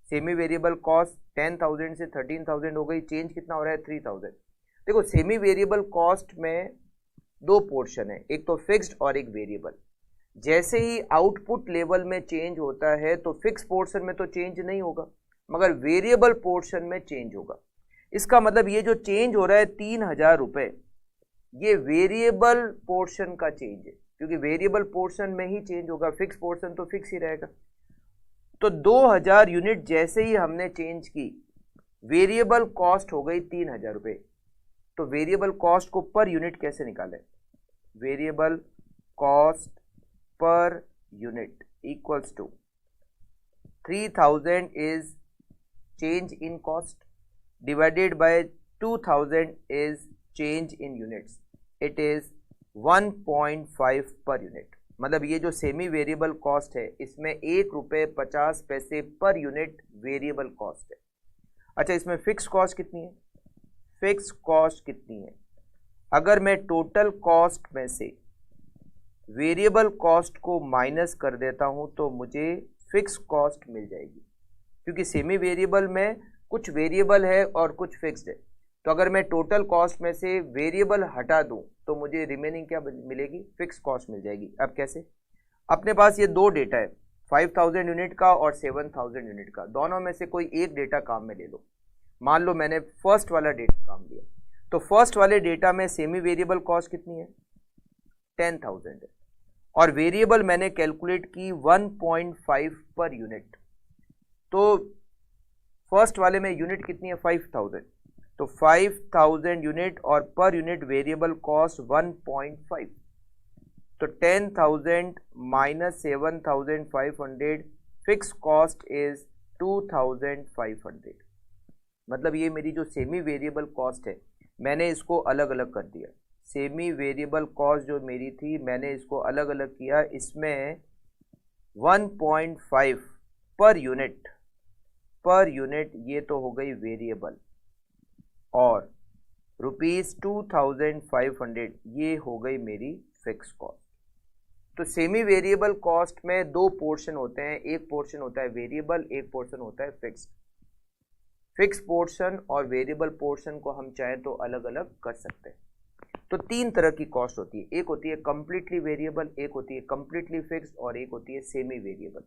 सेमी वेरिएबल कॉस्ट 10,000 से 13,000 हो गई, चेंज कितना हो रहा है? 3000। देखो सेमी वेरिएबल कॉस्ट में दो पोर्शन है, एक तो फिक्स्ड और एक वेरिएबल। जैसे ही आउटपुट लेवल में चेंज होता है तो फिक्स पोर्शन में तो चेंज नहीं होगा मगर वेरिएबल पोर्शन में चेंज होगा। इसका मतलब ये जो चेंज हो रहा है 3,000 रुपये, ये वेरिएबल पोर्शन का चेंज है क्योंकि वेरिएबल पोर्शन में ही चेंज होगा, फिक्स पोर्शन तो फिक्स ही रहेगा। तो 2,000 यूनिट जैसे ही हमने चेंज की, वेरिएबल कॉस्ट हो गई 3,000 रुपये। तो वेरिएबल कॉस्ट को पर यूनिट कैसे निकालें? Variable cost per unit equals to 3,000 is change in cost divided by 2,000 is change in units. It is 1.5 per unit। मतलब ये जो सेमी वेरिएबल कॉस्ट है इसमें 1.50 रुपये पर यूनिट वेरिएबल कॉस्ट है। अच्छा, इसमें फिक्स कॉस्ट कितनी है? फिक्स कॉस्ट कितनी है? अगर मैं टोटल कॉस्ट में से वेरिएबल कॉस्ट को माइनस कर देता हूं तो मुझे फिक्स कॉस्ट मिल जाएगी क्योंकि सेमी वेरिएबल में कुछ वेरिएबल है और कुछ फिक्स्ड है। तो अगर मैं टोटल कॉस्ट में से वेरिएबल हटा दूं तो मुझे रिमेनिंग क्या मिलेगी? फिक्स कॉस्ट मिल जाएगी। अब कैसे? अपने पास ये दो डेटा है, 5000 यूनिट का और 7000 यूनिट का। दोनों में से कोई एक डेटा काम में ले लो। मान लो मैंने फर्स्ट वाला डेटा काम लिया तो फर्स्ट वाले डेटा में सेमी वेरिएबल कॉस्ट कितनी है? 10,000 है और वेरिएबल मैंने कैलकुलेट की 1.5 पर यूनिट। तो फर्स्ट वाले में यूनिट कितनी है? 5000। तो 5000 यूनिट और पर यूनिट वेरिएबल कॉस्ट 1.5। तो 10,000 माइनस 7,500 फिक्स कॉस्ट इज 2,500। मतलब ये मेरी जो सेमी वेरिएबल कॉस्ट है मैंने इसको अलग अलग कर दिया। सेमी वेरिएबल कॉस्ट जो मेरी थी मैंने इसको अलग अलग किया। इसमें 1.5 पर यूनिट ये तो हो गई वेरिएबल और ₹2,500 ये हो गई मेरी फिक्स कॉस्ट। तो सेमी वेरिएबल कॉस्ट में दो पोर्शन होते हैं, एक पोर्शन होता है वेरिएबल, एक पोर्शन होता है फिक्स्ड। फिक्स पोर्शन और वेरिएबल पोर्शन को हम चाहें तो अलग अलग कर सकते हैं। तो तीन तरह की कॉस्ट होती है, एक होती है कंप्लीटली वेरिएबल, एक होती है कंप्लीटली फिक्स्ड और एक होती है semi variable.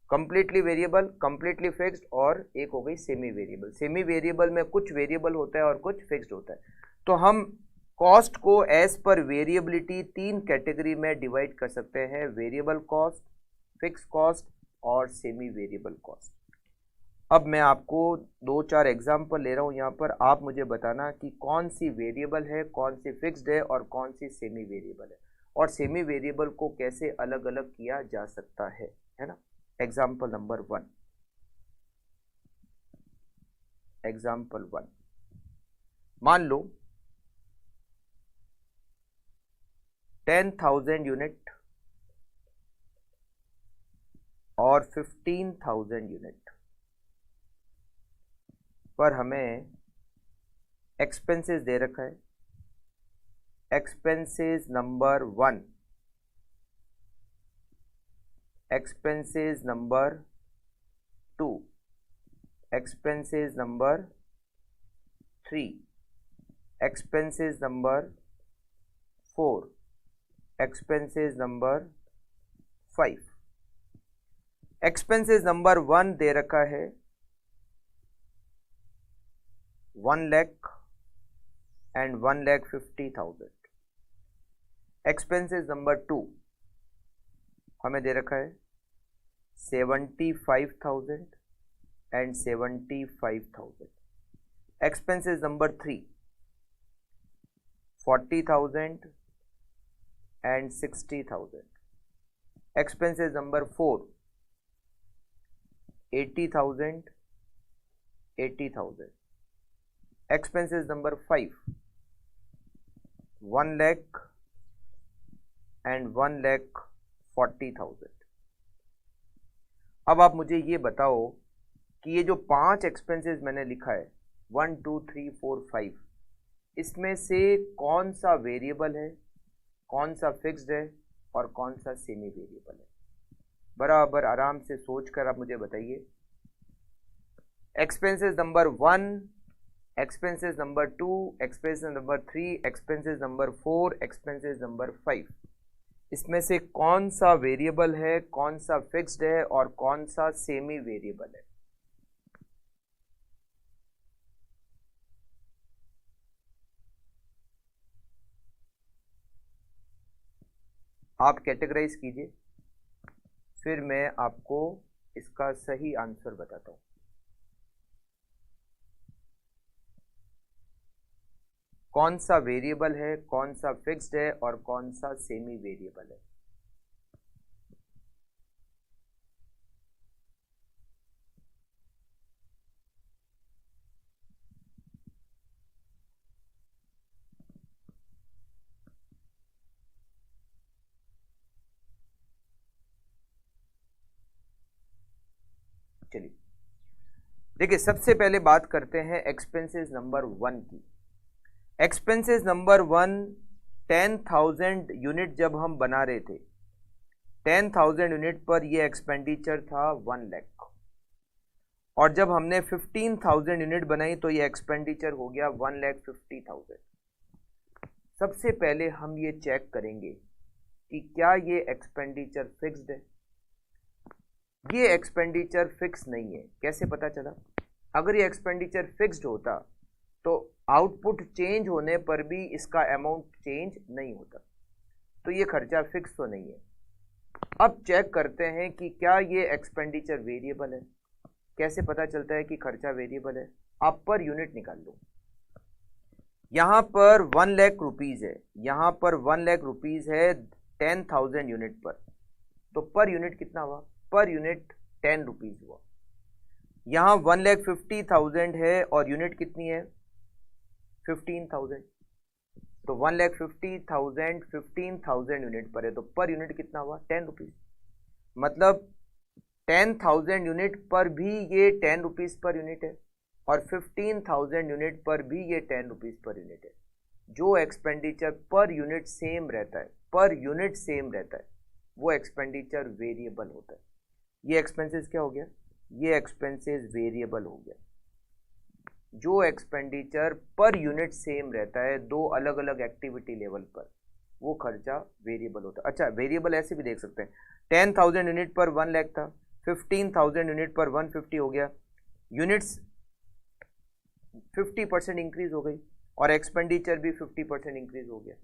Completely variable, completely fixed और एक हो गई सेमी वेरिएबल। सेमी वेरिएबल में कुछ वेरिएबल होता है और कुछ फिक्स्ड होता है। तो हम कॉस्ट को एज पर वेरिएबिलिटी तीन कैटेगरी में डिवाइड कर सकते हैं, वेरिएबल कॉस्ट, फिक्स कॉस्ट और सेमी वेरिएबल कॉस्ट। अब मैं आपको दो चार एग्जाम्पल ले रहा हूं यहाँ पर, आप मुझे बताना कि कौन सी वेरिएबल है, कौन सी फिक्स्ड है और कौन सी सेमी वेरिएबल है, और सेमी वेरिएबल को कैसे अलग अलग किया जा सकता है ना। एग्जाम्पल नंबर 1, एग्जाम्पल 1, मान लो 10,000 यूनिट और 15,000 यूनिट पर हमें एक्सपेंसेस दे रखा है। Expenses number 1, expenses number 2, expenses number 3, expenses number 4, expenses number 5। Expenses number 1 दे रखा है 1 लाख एंड 1,50,000। एक्सपेंसेस नंबर 2 हमें दे रखा है 75,000 and 75,000। Expenses number 3 40,000 and 60,000। Expenses number 4 80,000 80,000। Expenses number 5 1 lakh and 1,40,000। अब आप मुझे ये बताओ कि ये जो 5 एक्सपेंसेस मैंने लिखा है 1 2 3 4 5, इसमें से कौन सा वेरिएबल है, कौन सा फिक्स्ड है और कौन सा सेमी वेरिएबल है? बराबर आराम से सोचकर आप मुझे बताइए। Expenses number 1, expenses number 2, expenses number 3, expenses number 4, expenses number 5, इसमें से कौन सा वेरिएबल है, कौन सा फिक्स्ड है और कौन सा सेमी वेरिएबल है? आप कैटेगराइज कीजिए, फिर मैं आपको इसका सही आंसर बताता हूं। कौन सा वेरिएबल है, कौन सा फिक्स्ड है और कौन सा सेमी वेरिएबल है? चलिए देखिए, सबसे पहले बात करते हैं एक्सपेंसेस नंबर 1 की। एक्सपेंसेस नंबर 1 10,000 यूनिट जब हम बना रहे थे, 10,000 यूनिट पर यह एक्सपेंडिचर था 1 लाख, और जब हमने 15,000 यूनिट बनाई तो यह एक्सपेंडिचर हो गया 1,50,000। सबसे पहले हम ये चेक करेंगे कि क्या ये एक्सपेंडिचर फिक्स्ड है। ये एक्सपेंडिचर फिक्स नहीं है। कैसे पता चला? अगर ये एक्सपेंडिचर फिक्स्ड होता तो आउटपुट चेंज होने पर भी इसका अमाउंट चेंज नहीं होता, तो ये खर्चा फिक्स तो नहीं है। अब चेक करते हैं कि क्या ये एक्सपेंडिचर वेरिएबल है। कैसे पता चलता है कि खर्चा वेरिएबल है? आप पर यूनिट निकाल लो। यहां पर 1 लाख रुपीज है, यहां पर 1 लाख रुपीज है 10,000 यूनिट पर, तो पर यूनिट कितना हुआ? पर यूनिट 10 रुपीज हुआ। यहां 1,50,000 है और यूनिट कितनी है? 15,000, तो 1,50,000 15,000 यूनिट पर है, तो पर यूनिट कितना हुआ? 10 रुपीज। मतलब 10,000 यूनिट पर भी ये 10 रुपीज पर यूनिट है और 15,000 यूनिट पर भी ये 10 रुपीज पर यूनिट है। जो एक्सपेंडिचर पर यूनिट सेम रहता है, पर यूनिट सेम रहता है, वो एक्सपेंडिचर वेरिएबल होता है। ये एक्सपेंसेस क्या हो गया? ये एक्सपेंसेस वेरिएबल हो गया। जो एक्सपेंडिचर पर यूनिट सेम रहता है दो अलग अलग एक्टिविटी लेवल पर, वो खर्चा वेरिएबल होता है। अच्छा, वेरिएबल ऐसे भी देख सकते हैं, 10,000 यूनिट पर 1 लाख था, 15,000 यूनिट पर 150 हो गया, यूनिट्स 50% इंक्रीज हो गई और एक्सपेंडिचर भी 50% इंक्रीज हो गया।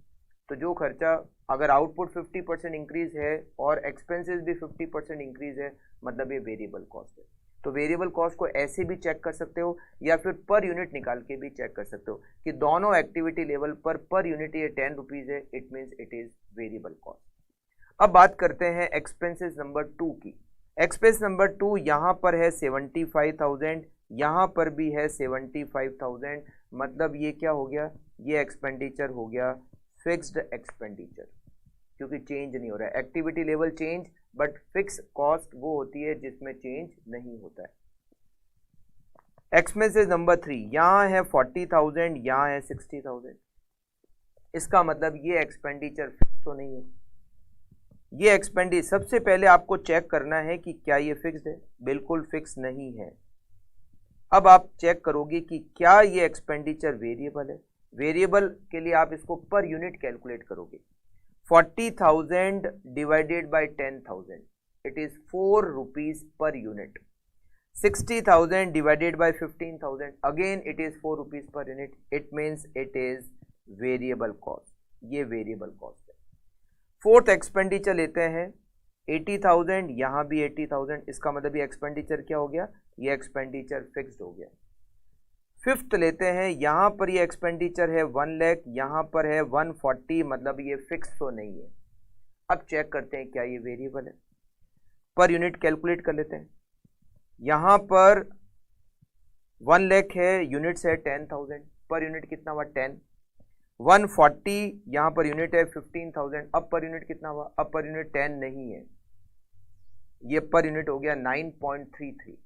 तो जो खर्चा, अगर आउटपुट 50% इंक्रीज है और एक्सपेंसेस भी 50% इंक्रीज है, मतलब ये वेरिएबल कॉस्ट है। तो वेरिएबल कॉस्ट को ऐसे भी चेक कर सकते हो या फिर पर यूनिट निकाल के भी चेक कर सकते हो कि दोनों एक्टिविटी लेवल पर यूनिट ये 10 रुपीज है, it means it is variable cost. अब बात करते हैं एक्सपेंसेस नंबर 2 की। एक्सपेंस नंबर 2 यहाँ पर है 75,000, यहाँ पर भी है 75,000, मतलब ये क्या हो गया, ये एक्सपेंडिचर हो गया फिक्स्ड एक्सपेंडिचर, क्योंकि चेंज नहीं हो रहा है। Activity level change but fix cost वो होती है जिसमें चेंज नहीं होता है। एक्सपेंसेस नंबर 3, यहाँ है 40,000, यहाँ है 60,000, इसका मतलब ये एक्सपेंडिचर फिक्स तो नहीं है। ये एक्सपेंडिचर सबसे पहले आपको चेक करना है कि क्या ये फिक्स्ड है, बिल्कुल फिक्स नहीं है। अब आप चेक करोगे कि क्या ये एक्सपेंडिचर वेरिएबल है। वेरिएबल के लिए आप इसको पर यूनिट कैलकुलेट करोगे। 40,000 divided by 10,000, it is 4 rupees per unit. 60,000 divided by 15,000, again it is 4 rupees per unit, it means it is variable cost, ये वेरिएबल कॉस्ट है। फोर्थ एक्सपेंडिचर लेते हैं 80,000, यहाँ भी 80,000, इसका मतलब ये एक्सपेंडिचर क्या हो गया, ये एक्सपेंडिचर फिक्स्ड हो गया। फिफ्थ लेते हैं, यहाँ पर ये एक्सपेंडिचर है 1 लाख, यहाँ पर है 140, मतलब ये फिक्स तो नहीं है। अब चेक करते हैं क्या ये वेरिएबल है, पर यूनिट कैलकुलेट कर लेते हैं। यहाँ पर 1 लाख है, यूनिट्स है 10,000, पर यूनिट कितना हुआ 10। 140 यहाँ पर यूनिट है 15,000, अब पर यूनिट कितना हुआ, अब पर यूनिट 10 नहीं है, ये पर यूनिट हो गया 9.33।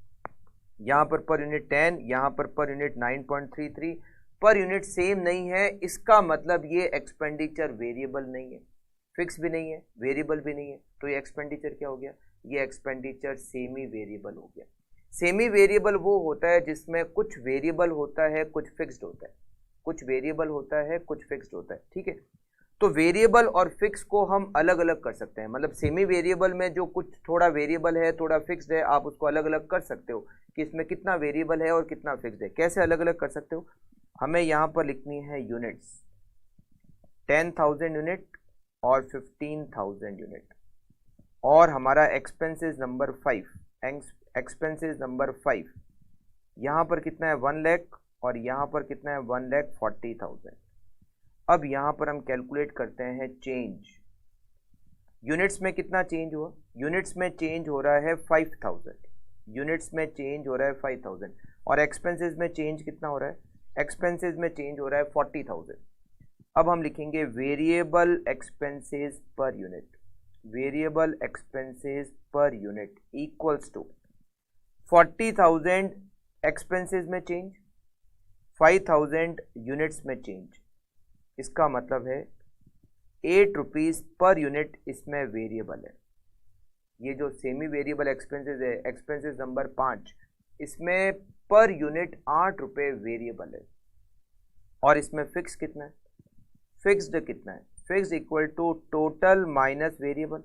यहाँ पर यूनिट 10, यहाँ per unit 9.33, per unit same नहीं है, इसका मतलब ये एक्सपेंडिचर वेरिएबल नहीं है, फिक्स भी नहीं है, वेरिएबल भी नहीं है। तो ये एक्सपेंडिचर क्या हो गया, ये एक्सपेंडिचर सेमी वेरिएबल हो गया। सेमी वेरिएबल वो होता है जिसमें कुछ वेरिएबल होता है, कुछ फिक्स्ड होता है, कुछ वेरिएबल होता है, कुछ फिक्स्ड होता है, ठीक है। तो वेरिएबल और फिक्स को हम अलग अलग कर सकते हैं, मतलब सेमी वेरिएबल में जो कुछ थोड़ा वेरिएबल है, थोड़ा फिक्स्ड है, आप उसको अलग अलग कर सकते हो कि इसमें कितना वेरिएबल है और कितना फिक्स्ड है। कैसे अलग अलग कर सकते हो, हमें यहाँ पर लिखनी है यूनिट्स, 10,000 यूनिट और 15,000 यूनिट, और हमारा एक्सपेंसेस नंबर 5, एक्सपेंसेस नंबर 5 यहाँ पर कितना है 1 लाख और यहाँ पर कितना है 1,40,000। अब यहाँ पर हम कैलकुलेट करते हैं चेंज। यूनिट्स में कितना चेंज हुआ, यूनिट्स में चेंज हो रहा है 5,000, यूनिट्स में चेंज हो रहा है 5,000, और एक्सपेंसेस में चेंज कितना हो रहा है, एक्सपेंसेस में चेंज हो रहा है 40,000। अब हम लिखेंगे variable expenses per unit, variable expenses per unit equals to 40,000 expenses में चेंज, 5,000 यूनिट्स में चेंज, इसका मतलब है 8 रुपीज पर यूनिट इसमें वेरिएबल है। ये जो सेमी वेरिएबल एक्सपेंसेस है, एक्सपेंसेस नंबर 5, इसमें पर यूनिट 8 रुपये वेरिएबल है, और इसमें फिक्स कितना है, फिक्स्ड कितना है, fix equal to total minus variable.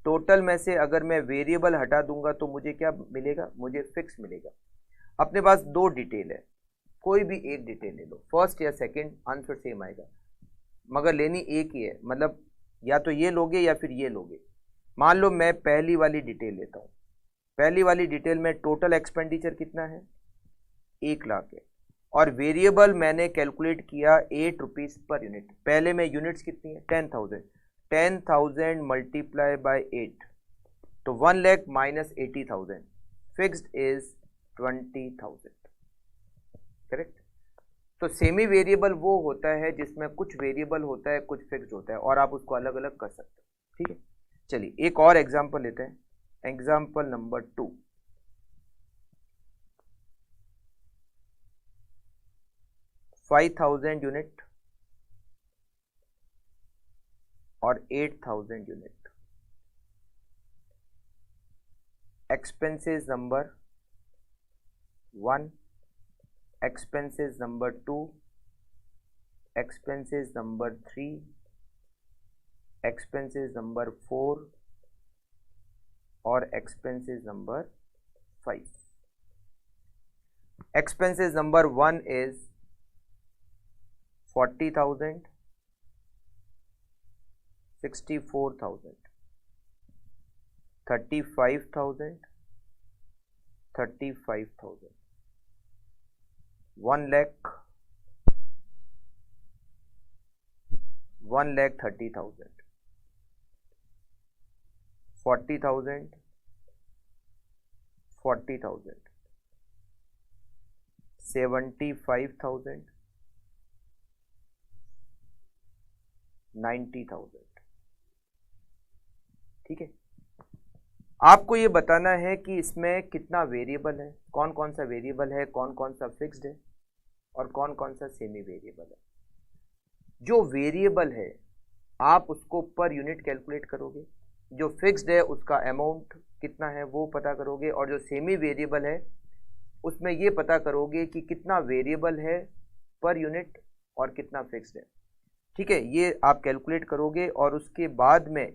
Total में से अगर मैं वेरिएबल हटा दूंगा तो मुझे क्या मिलेगा, मुझे फिक्स मिलेगा। अपने पास दो डिटेल है, कोई भी एक डिटेल ले लो, फर्स्ट या सेकंड, आंसर सेम आएगा, मगर लेनी एक ही है, मतलब या तो ये लोगे या फिर ये लोगे। मान लो मैं पहली वाली डिटेल लेता हूँ, पहली वाली डिटेल में टोटल एक्सपेंडिचर कितना है 1 लाख है, और वेरिएबल मैंने कैलकुलेट किया 8 रुपीज पर यूनिट। पहले में यूनिट्स कितनी है 10,000, 10,000 मल्टीप्लाई बाय 8, तो 1 lakh minus 80,000, fixed is 20,000, correct. तो सेमी वेरिएबल वो होता है जिसमें कुछ वेरिएबल होता है, कुछ फिक्स्ड होता है, और आप उसको अलग अलग कर सकते हो, ठीक है। चलिए एक और एग्जांपल लेते हैं, एग्जांपल नंबर 2। 5,000 यूनिट और 8,000 unit, expenses number 1 expenses number 2, expenses number 3, expenses number 4 और expenses number 5. Expenses number 1 is 40,000, 64,000, 35,000, 35,000, 1 lakh, 1,30,000, 40,000, 40,000, 75,000, 90,000. ठीक है, आपको ये बताना है कि इसमें कितना वेरिएबल है, कौन कौन सा वेरिएबल है, कौन कौन सा फिक्स्ड है और कौन कौन सा सेमी वेरिएबल है. जो वेरिएबल है आप उसको पर यूनिट कैलकुलेट करोगे, जो फिक्स्ड है उसका अमाउंट कितना है वो पता करोगे, और जो सेमी वेरिएबल है उसमें ये पता करोगे कि कितना वेरिएबल है पर यूनिट और कितना फिक्स्ड है. ठीक है, ये आप कैलकुलेट करोगे और उसके बाद में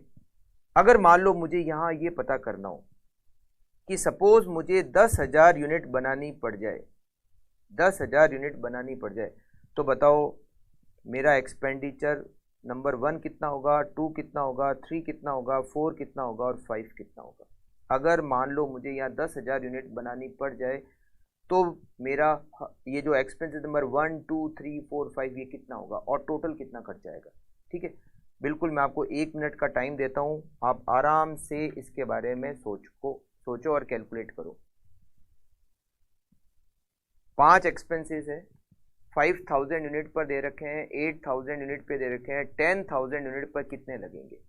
अगर मान लो मुझे यहाँ ये पता करना हो कि सपोज मुझे 10,000 यूनिट बनानी पड़ जाए, 10,000 यूनिट बनानी पड़ जाए, तो बताओ मेरा एक्सपेंडिचर नंबर 1 कितना होगा, 2 कितना होगा, 3 कितना होगा, 4 कितना होगा और 5 कितना होगा. अगर मान लो मुझे यहाँ 10,000 यूनिट बनानी पड़ जाए तो मेरा ये जो एक्सपेंसेस नंबर 1, 2, 3, 4, 5 ये कितना होगा और टोटल कितना खर्च आएगा. ठीक है, बिल्कुल मैं आपको 1 मिनट का टाइम देता हूँ, आप आराम से इसके बारे में सोचो और कैलकुलेट करो. 5 एक्सपेंसेस है, 5,000 यूनिट पर दे रखे हैं, 8,000 यूनिट पे दे रखे हैं, 10,000 यूनिट पर कितने लगेंगे.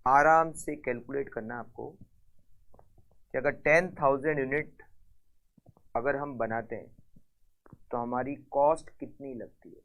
आराम से कैलकुलेट करना आपको कि अगर 10,000 यूनिट अगर हम बनाते हैं तो हमारी कॉस्ट कितनी लगती है.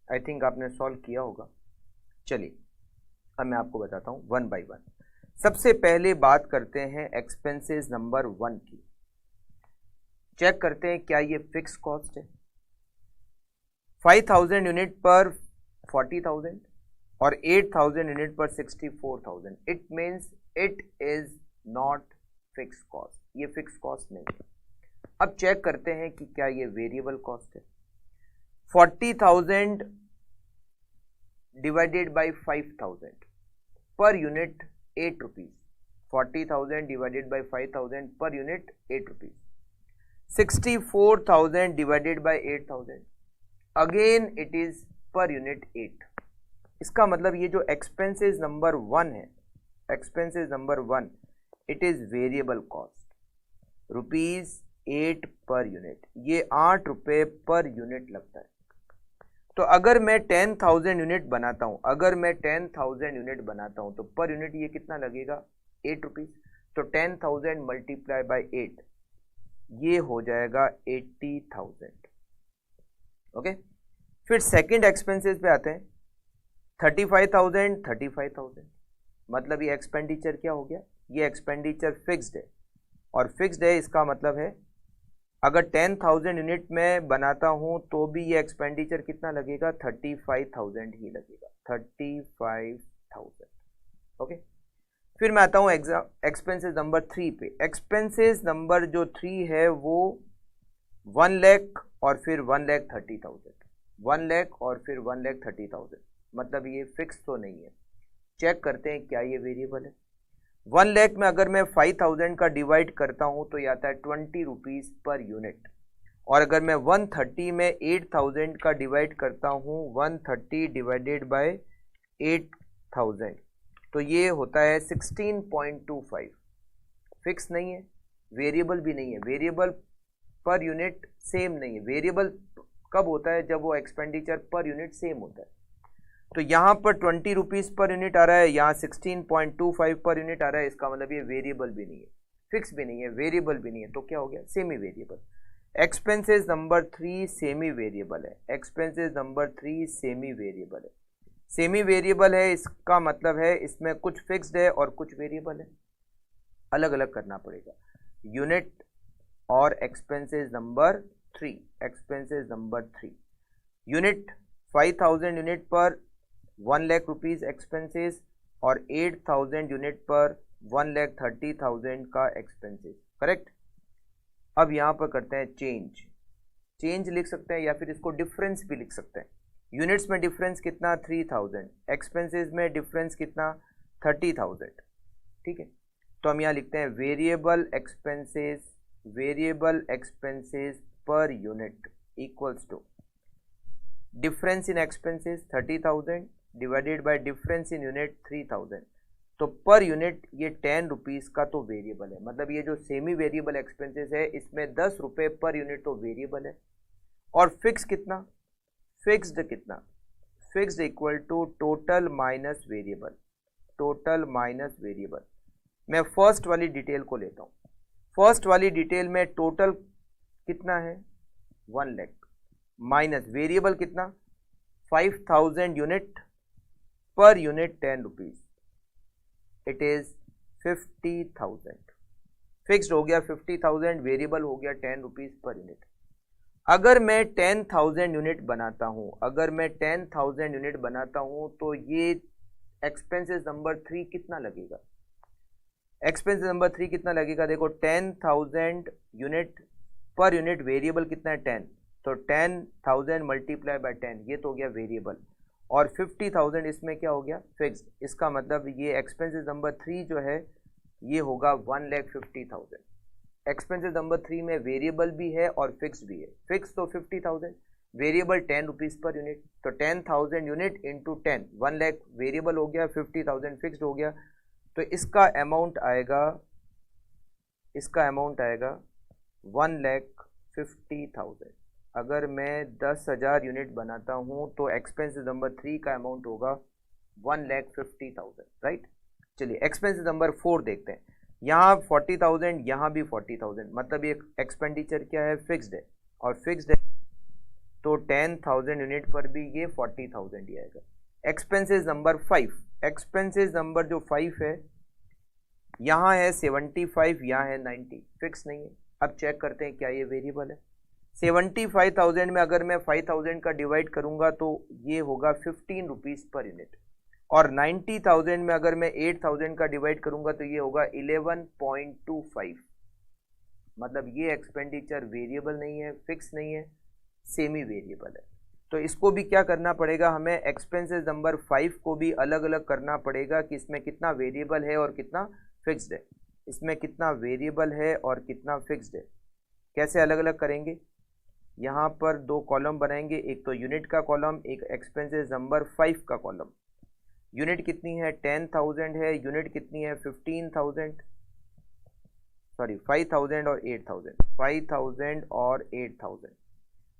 आई थिंक आपने सॉल्व किया होगा. चलिए अब मैं आपको बताता हूं वन बाय वन. सबसे पहले बात करते हैं एक्सपेंसेस नंबर 1 की. चेक करते हैं क्या ये फिक्स कॉस्ट है. 5,000 यूनिट पर 40,000 और 8,000 यूनिट पर 64,000. It means it is not fix cost, ये फिक्स कॉस्ट नहीं है. अब चेक करते हैं कि क्या ये वेरिएबल कॉस्ट है. 40,000 divided by 5,000 per unit 8 rupees. 40,000 divided by 5,000 per unit 8 rupees. 64,000 divided by 8,000, again it is per unit 8। इसका मतलब ये जो एक्सपेंसेस नंबर 1 है, expenses number 1, it is variable cost ₹8 per unit, ये 8 रुपये पर यूनिट लगता है। तो अगर मैं 10,000 यूनिट बनाता हूं, अगर मैं 10,000 यूनिट बनाता हूं तो पर यूनिट ये कितना लगेगा, 8 रुपीज। तो 10,000 मल्टीप्लाई बाय 8, ये हो जाएगा 80,000। ओके, फिर सेकंड एक्सपेंसेस पे आते हैं। 35,000, मतलब ये एक्सपेंडिचर क्या हो गया, ये एक्सपेंडिचर फिक्स्ड है, और फिक्स्ड है इसका मतलब है अगर 10,000 यूनिट में बनाता हूं तो भी ये एक्सपेंडिचर कितना लगेगा, 35,000 ही लगेगा, 35,000। ओके, फिर मैं आता हूं एक्सपेंसेस नंबर 3 पे। एक्सपेंसेस नंबर जो 3 है वो 1 लाख और फिर 1,30,000, 1 लाख और फिर 1,30,000, मतलब ये फिक्स तो नहीं है। चेक करते हैं क्या ये वेरिएबल है। 1 लाख में अगर मैं 5,000 का डिवाइड करता हूं तो ये आता है 20 रुपीज पर यूनिट, और अगर मैं 130 में 8,000 का डिवाइड करता हूं, 130 डिवाइडेड बाय 8,000, तो ये होता है 16.25। फिक्स नहीं है, वेरिएबल भी नहीं है, वेरिएबल पर यूनिट सेम नहीं है। वेरिएबल कब होता है, जब वो एक्सपेंडिचर पर यूनिट सेम होता है। तो यहाँ पर 20 रुपीज पर यूनिट आ रहा है, यहाँ 16.25 पर यूनिट आ रहा है, इसका मतलब ये वेरिएबल भी नहीं है, फिक्स भी नहीं है, वेरिएबल भी नहीं है, तो क्या हो गया, semi variable. Expenses number 3 semi variable है, एक्सपेंसेस नंबर 3 सेमी वेरिएबल है। सेमी वेरिएबल है इसका मतलब है इसमें कुछ फिक्स्ड है और कुछ वेरिएबल है, अलग अलग करना पड़ेगा। यूनिट और expenses number 3, expenses number 3, unit 5,000 unit पर 1 लाख रुपीज एक्सपेंसेस, और 8,000 यूनिट पर 1,30,000 का एक्सपेंसेस, करेक्ट। अब यहाँ पर करते हैं चेंज, चेंज लिख सकते हैं या फिर इसको डिफरेंस भी लिख सकते हैं। यूनिट्स में डिफरेंस कितना, 3,000, एक्सपेंसेस में डिफरेंस कितना, 30,000, ठीक है। तो हम यहाँ लिखते हैं variable expenses, variable expenses per unit equals to difference in expenses 30,000 divided by difference in unit 3,000। तो पर यूनिट ये 10 रुपीज का तो वेरिएबल है, मतलब ये जो सेमी वेरिएबल एक्सपेंसेस है इसमें 10 रुपये पर यूनिट तो वेरिएबल है। और फिक्स कितना, फिक्स्ड कितना, fixed equal to total minus variable, total minus variable. मैं फर्स्ट वाली डिटेल को लेता हूँ। फर्स्ट वाली डिटेल में टोटल कितना है, 1 लाख, माइनस वेरिएबल कितना, 5,000 unit, per unit 10 rupees, it is 50,000। Fixed हो गया 50,000, वेरिएबल हो गया 10 रुपीज पर यूनिट। अगर मैं 10,000 यूनिट बनाता हूं, अगर मैं 10,000 यूनिट बनाता हूं तो ये एक्सपेंसेस नंबर 3 कितना लगेगा, एक्सपेंसेस नंबर 3 कितना लगेगा, देखो 10,000 यूनिट पर यूनिट वेरिएबल कितना है 10, तो 10,000 मल्टीप्लाई बाय 10, ये तो हो गया वेरिएबल, और 50,000 इसमें क्या हो गया, फिक्स्ड। इसका मतलब ये एक्सपेंसेस नंबर 3 जो है ये होगा 1,50,000। एक्सपेंसेस नंबर 3 में वेरिएबल भी है और फिक्स भी है। फिक्स तो 50,000, वेरिएबल 10 रुपीज पर यूनिट, तो 10,000 यूनिट इंटू 10, 1 लाख वेरिएबल हो गया, 50,000 फिक्स्ड हो गया। तो इसका अमाउंट आएगा, इसका अमाउंट आएगा 1,50,000। अगर मैं 10,000 यूनिट बनाता हूं तो एक्सपेंसेस नंबर 3 का अमाउंट होगा 1,50,000, राइट। चलिए एक्सपेंसेस नंबर 4 देखते हैं। यहाँ 40,000, यहाँ भी 40,000, मतलब ये एक्सपेंडिचर क्या है, फिक्स्ड है, और फिक्स्ड है तो 10,000 यूनिट पर भी ये 40,000 ही आएगा। एक्सपेंसेस नंबर 5, एक्सपेंसेस नंबर जो 5 है, यहाँ है 75, यहाँ है 90, फिक्स नहीं है। अब चेक करते हैं क्या ये वेरिएबल है। 75,000 में अगर मैं 5,000 का डिवाइड करूंगा तो ये होगा 15 रुपीज पर यूनिट, और 90,000 में अगर मैं 8,000 का डिवाइड करूंगा तो ये होगा 11.25। मतलब ये एक्सपेंडिचर वेरिएबल नहीं है, फिक्स नहीं है, सेमी वेरिएबल है। तो इसको भी क्या करना पड़ेगा, हमें एक्सपेंसेस नंबर 5 को भी अलग अलग करना पड़ेगा कि इसमें कितना वेरिएबल है और कितना फिक्स्ड है, इसमें कितना वेरिएबल है और कितना फिक्स्ड है। कैसे अलग अलग करेंगे, यहाँ पर दो कॉलम बनाएंगे, एक तो यूनिट का कॉलम, एक एक्सपेंसेस नंबर 5 का कॉलम। यूनिट कितनी है 10,000 है, यूनिट कितनी है 15,000, सॉरी 5,000 और 8,000, 5,000 और 8,000,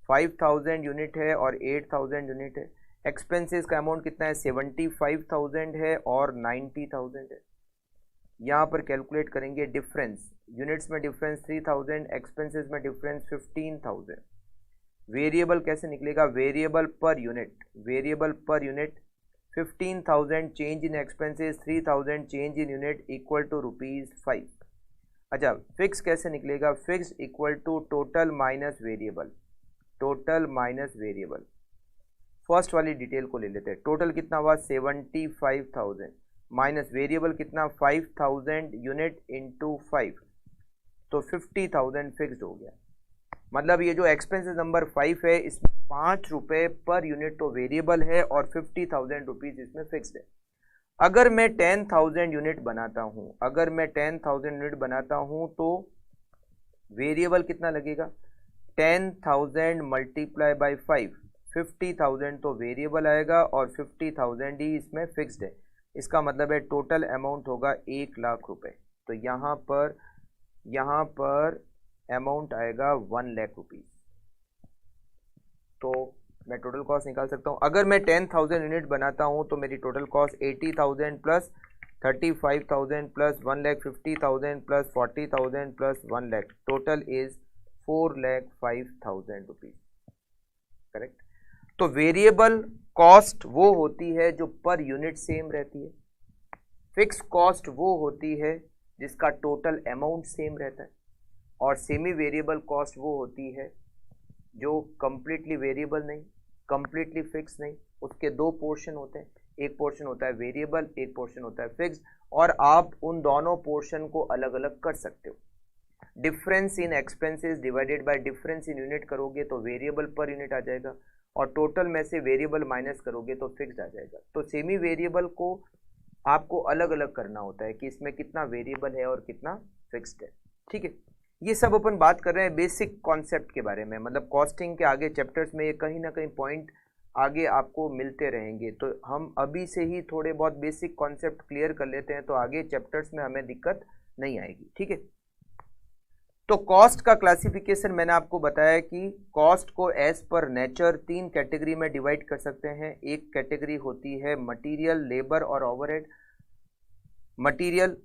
5,000 यूनिट है और 8,000 यूनिट है। एक्सपेंसेस का अमाउंट कितना है 75,000 है और 90,000 है। यहाँ पर कैलकुलेट करेंगे डिफरेंस, यूनिट्स में डिफरेंस 3,000, एक्सपेंसेस में डिफरेंस 15,000। वेरिएबल कैसे निकलेगा, variable per unit, variable per unit 15,000 change in expenses, 3,000 change in unit equal to ₹5। अच्छा, फिक्स कैसे निकलेगा, fix equal to total minus variable, total minus variable. First वाली detail को ले लेते हैं, टोटल कितना हुआ 75,000 माइनस वेरिएबल कितना 5,000 यूनिट इंटू 5, तो 50,000 फिक्स्ड हो गया। मतलब ये जो एक्सपेंसेस नंबर 5 है इसमें ₹5 पर यूनिट तो वेरिएबल है और 50,000 रुपीज इसमें फिक्स्ड है। अगर मैं 10,000 यूनिट बनाता हूं, अगर मैं 10,000 यूनिट बनाता हूं तो वेरिएबल कितना लगेगा 10,000 मल्टीप्लाई बाई 5, 50,000 तो वेरिएबल आएगा और 50,000 ही इसमें फिक्स्ड है। इसका मतलब है टोटल अमाउंट होगा 1,00,000 रुपए। तो यहाँ पर अमाउंट आएगा 1,00,000 रुपीज। तो मैं टोटल कॉस्ट निकाल सकता हूँ। अगर मैं 10,000 यूनिट बनाता हूँ तो मेरी total cost 80,000 plus 35,000 plus 1,50,000 plus 40,000 plus 1,00,000, total is 4,05,000 rupees. Correct. तो वेरिएबल कॉस्ट वो होती है जो पर यूनिट सेम रहती है, फिक्स कॉस्ट वो होती है जिसका टोटल अमाउंट सेम रहता है, और सेमी वेरिएबल कॉस्ट वो होती है जो कंप्लीटली वेरिएबल नहीं, कंप्लीटली फिक्स नहीं, उसके दो पोर्शन होते हैं, एक पोर्शन होता है वेरिएबल, एक पोर्शन होता है फिक्स, और आप उन दोनों पोर्शन को अलग अलग कर सकते हो। Difference in expenses divided by difference in unit करोगे तो वेरिएबल पर यूनिट आ जाएगा, और टोटल में से वेरिएबल माइनस करोगे तो फिक्स्ड आ जाएगा। तो सेमी वेरिएबल को आपको अलग अलग करना होता है कि इसमें कितना वेरिएबल है और कितना फिक्स्ड है। ठीक है, ये सब अपन बात कर रहे हैं बेसिक कॉन्सेप्ट के बारे में, मतलब कॉस्टिंग के आगे चैप्टर्स में ये कहीं ना कहीं पॉइंट आगे आपको मिलते रहेंगे। तो हम अभी से ही थोड़े बहुत बेसिक कॉन्सेप्ट क्लियर कर लेते हैं तो आगे चैप्टर्स में हमें दिक्कत नहीं आएगी। ठीक है, तो कॉस्ट का क्लासिफिकेशन मैंने आपको बताया कि कॉस्ट को एज पर नेचर 3 कैटेगरी में डिवाइड कर सकते हैं। एक कैटेगरी होती है मटेरियल, लेबर और ओवरहेड। मटेरियल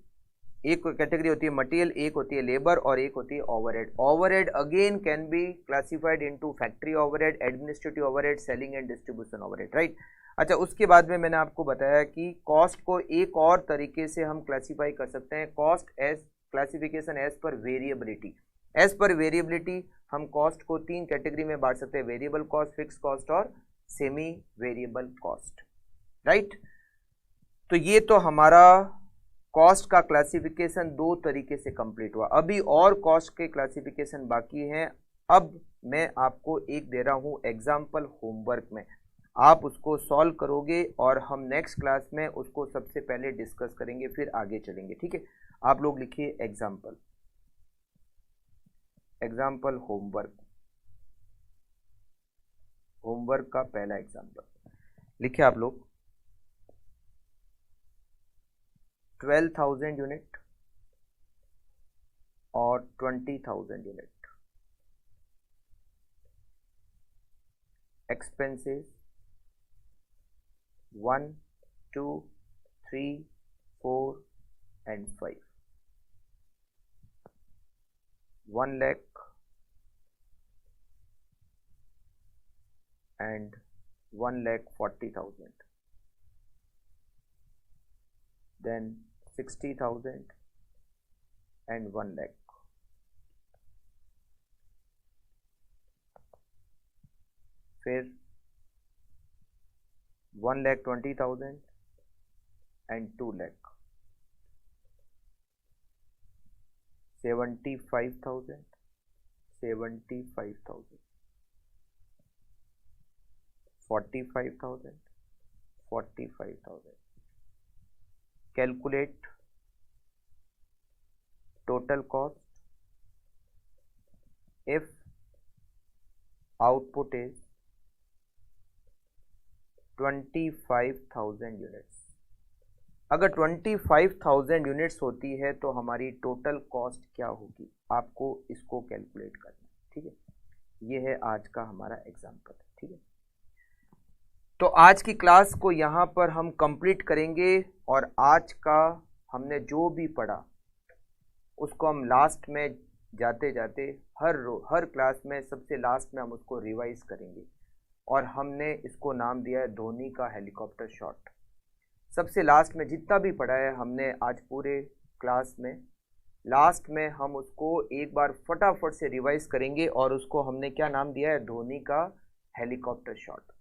एक कैटेगरी होती है मटेरियल, एक होती है लेबर और एक होती है overhead. Overhead again can be classified into factory overhead, administrative overhead, selling and distribution overhead. Right. अच्छा, उसके बाद में मैंने आपको बताया कि कॉस्ट को एक और तरीके से हम क्लासीफाई कर सकते हैं, cost as classification as per variability. As per variability हम कॉस्ट को 3 कैटेगरी में बांट सकते हैं, वेरिएबल कॉस्ट, फिक्स कॉस्ट और सेमी वेरिएबल कॉस्ट। राइट। तो ये तो हमारा कॉस्ट का क्लासिफिकेशन 2 तरीके से कंप्लीट हुआ। अभी और कॉस्ट के क्लासिफिकेशन बाकी हैं। अब मैं आपको एक दे रहा हूं एग्जाम्पल होमवर्क में, आप उसको सॉल्व करोगे और हम नेक्स्ट क्लास में उसको सबसे पहले डिस्कस करेंगे, फिर आगे चलेंगे। ठीक है, आप लोग लिखिए एग्जाम्पल, एग्जाम्पल होमवर्क, होमवर्क का पहला एग्जाम्पल लिखिए आप लोग। 12,000 यूनिट और 20,000 unit, expenses 1, 2, 3, 4 and 5, 1,00,000 and 1,40,000, then 60,000 and 1,00,000, फिर 1,20,000 and 2,00,000, 75,000, 45,000, 45,000, 45,000। Calculate total cost if output is 25,000 units, अगर 25,000 यूनिट्स होती है तो हमारी टोटल कॉस्ट क्या होगी, आपको इसको कैलकुलेट करना है। ठीक है, ये है आज का हमारा एग्जाम्पल। ठीक है, तो आज की क्लास को यहाँ पर हम कंप्लीट करेंगे और आज का हमने जो भी पढ़ा उसको हम लास्ट में जाते जाते हर क्लास में सबसे लास्ट में हम उसको रिवाइज करेंगे और हमने इसको नाम दिया है धोनी का हेलीकॉप्टर शॉट। सबसे लास्ट में जितना भी पढ़ा है हमने आज पूरे क्लास में, लास्ट में हम उसको एक बार फटाफट से रिवाइज करेंगे और उसको हमने क्या नाम दिया है, धोनी का हेलीकॉप्टर शॉट।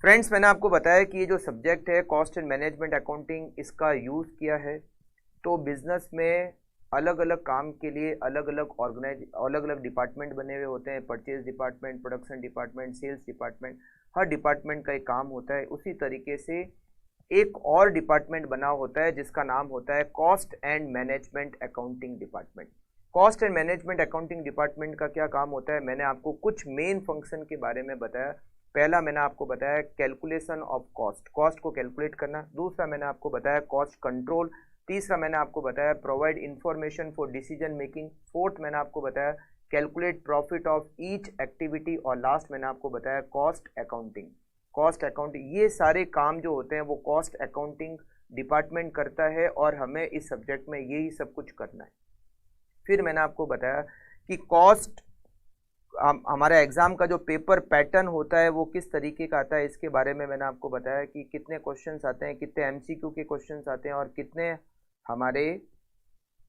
फ्रेंड्स, मैंने आपको बताया कि ये जो सब्जेक्ट है कॉस्ट एंड मैनेजमेंट अकाउंटिंग, इसका यूज़ किया है तो बिजनेस में अलग अलग काम के लिए अलग अलग डिपार्टमेंट बने हुए होते हैं। Purchase department, production department, sales department, हर डिपार्टमेंट का एक काम होता है। उसी तरीके से एक और डिपार्टमेंट बना होता है जिसका नाम होता है cost and management accounting department. Cost and management accounting department का क्या काम होता है, मैंने आपको कुछ मेन फंक्शन के बारे में बताया। पहला मैंने आपको बताया कैलकुलेशन ऑफ कॉस्ट, कॉस्ट को कैलकुलेट करना। दूसरा मैंने आपको बताया कॉस्ट कंट्रोल। तीसरा मैंने आपको बताया provide information for decision making. Fourth मैंने आपको बताया calculate profit of each activity. और लास्ट मैंने आपको बताया कॉस्ट अकाउंटिंग। कॉस्ट अकाउंटिंग, ये सारे काम जो होते हैं वो कॉस्ट अकाउंटिंग डिपार्टमेंट करता है और हमें इस सब्जेक्ट में यही सब कुछ करना है। फिर मैंने आपको बताया कि कॉस्ट, हमारा एग्जाम का जो पेपर पैटर्न होता है वो किस तरीके का आता है, इसके बारे में मैंने आपको बताया कि कितने क्वेश्चंस आते हैं, कितने एमसीक्यू के क्वेश्चंस आते हैं और कितने हमारे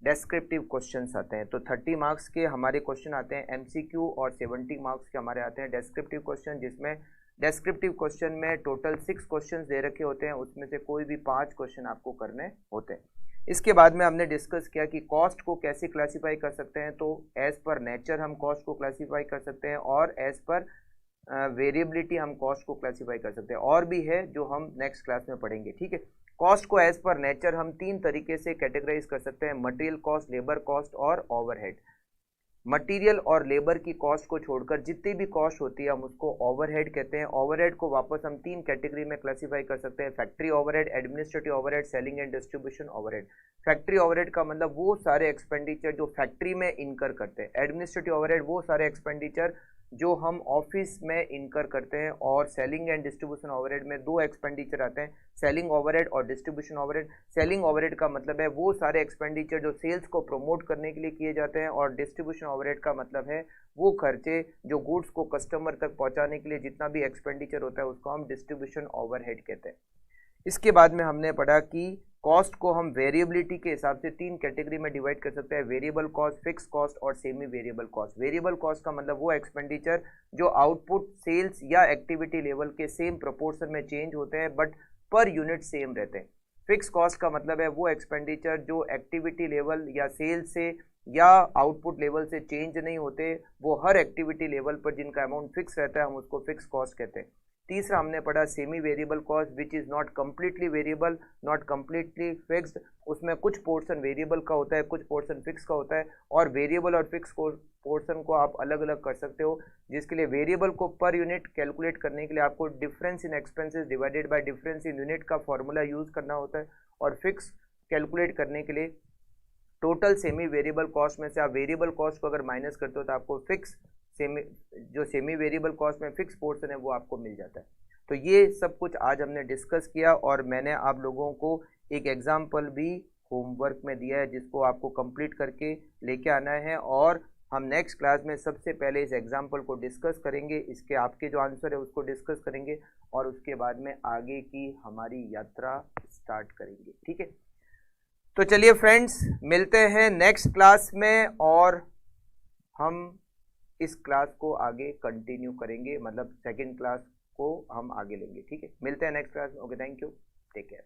डेस्क्रिप्टिव क्वेश्चंस आते हैं। तो 30 मार्क्स के हमारे क्वेश्चन आते हैं एमसीक्यू और 70 मार्क्स के हमारे आते हैं डेस्क्रिप्टिव क्वेश्चन, जिसमें डेस्क्रिप्टिव क्वेश्चन में टोटल 6 क्वेश्चंस दे रखे होते हैं, उसमें से कोई भी 5 क्वेश्चन आपको करने होते हैं। इसके बाद में हमने डिस्कस किया कि कॉस्ट को कैसे क्लासीफाई कर सकते हैं। तो एज पर नेचर हम कॉस्ट को क्लासीफाई कर सकते हैं और एज पर वेरिएबिलिटी हम कॉस्ट को क्लासीफाई कर सकते हैं। और भी है जो हम नेक्स्ट क्लास में पढ़ेंगे। ठीक है, कॉस्ट को एज पर नेचर हम 3 तरीके से कैटेगराइज कर सकते हैं, मटेरियल कॉस्ट, लेबर कॉस्ट और ओवरहेड। मटेरियल और लेबर की कॉस्ट को छोड़कर जितनी भी कॉस्ट होती है हम उसको ओवरहेड कहते हैं। ओवरहेड को वापस हम 3 कैटेगरी में क्लासीफाई कर सकते हैं, factory overhead, administrative overhead, selling and distribution overhead. Factory overhead का मतलब वो सारे एक्सपेंडिचर जो फैक्ट्री में इनकर करते हैं। एडमिनिस्ट्रेटिव ओवरहेड वो सारे एक्सपेंडिचर जो हम ऑफिस में इनकर करते हैं। और सेलिंग एंड डिस्ट्रीब्यूशन ओवरहेड में 2 एक्सपेंडिचर आते हैं, सेलिंग ओवरहेड और डिस्ट्रीब्यूशन ओवरहेड। सेलिंग ओवरहेड का मतलब है वो सारे एक्सपेंडिचर जो सेल्स को प्रमोट करने के लिए किए जाते हैं और डिस्ट्रीब्यूशन ओवरहेड का मतलब है वो खर्चे जो गुड्स को कस्टमर तक पहुंचाने के लिए जितना भी एक्सपेंडिचर होता है उसको हम डिस्ट्रीब्यूशन ओवरहेड कहते हैं। इसके बाद में हमने पढ़ा कि कॉस्ट को हम वेरिएबिलिटी के हिसाब से 3 कैटेगरी में डिवाइड कर सकते हैं, वेरिएबल कॉस्ट, फिक्स कॉस्ट और semi variable cost. Variable cost का मतलब वो एक्सपेंडिचर जो आउटपुट, सेल्स या एक्टिविटी लेवल के सेम प्रोपोर्शन में चेंज होते हैं बट पर यूनिट सेम रहते हैं। फिक्स कॉस्ट का मतलब है वो एक्सपेंडिचर जो एक्टिविटी लेवल या सेल्स से या आउटपुट लेवल से चेंज नहीं होते, वो हर एक्टिविटी लेवल पर जिनका अमाउंट फिक्स रहता है हम उसको फिक्स कॉस्ट कहते हैं। तीसरा हमने पढ़ा semi variable cost which is not completely variable, not completely fixed. उसमें कुछ पोर्शन वेरिएबल का होता है, कुछ पोर्शन फिक्स का होता है और वेरिएबल और फिक्स पोर्शन को आप अलग अलग कर सकते हो, जिसके लिए वेरिएबल को पर यूनिट कैलकुलेट करने के लिए आपको difference in expenses divided by difference in unit का फॉर्मूला यूज़ करना होता है। और फिक्स कैलकुलेट करने के लिए टोटल सेमी वेरिएबल कॉस्ट में से आप वेरिएबल कॉस्ट को अगर माइनस करते हो तो आपको फिक्स सेमी वेरिएबल कॉस्ट में फिक्स पोर्शन है वो आपको मिल जाता है। तो ये सब कुछ आज हमने डिस्कस किया और मैंने आप लोगों को एक एग्जाम्पल भी होमवर्क में दिया है जिसको आपको कंप्लीट करके लेके आना है। और हम नेक्स्ट क्लास में सबसे पहले इस एग्जाम्पल को डिस्कस करेंगे, इसके आपके जो आंसर है उसको डिस्कस करेंगे और उसके बाद में आगे की हमारी यात्रा स्टार्ट करेंगे। ठीक है, तो चलिए फ्रेंड्स, मिलते हैं नेक्स्ट क्लास में और हम इस क्लास को आगे कंटिन्यू करेंगे, मतलब सेकंड क्लास को हम आगे लेंगे। ठीक है, मिलते हैं नेक्स्ट क्लास में। Okay, thank you, take care.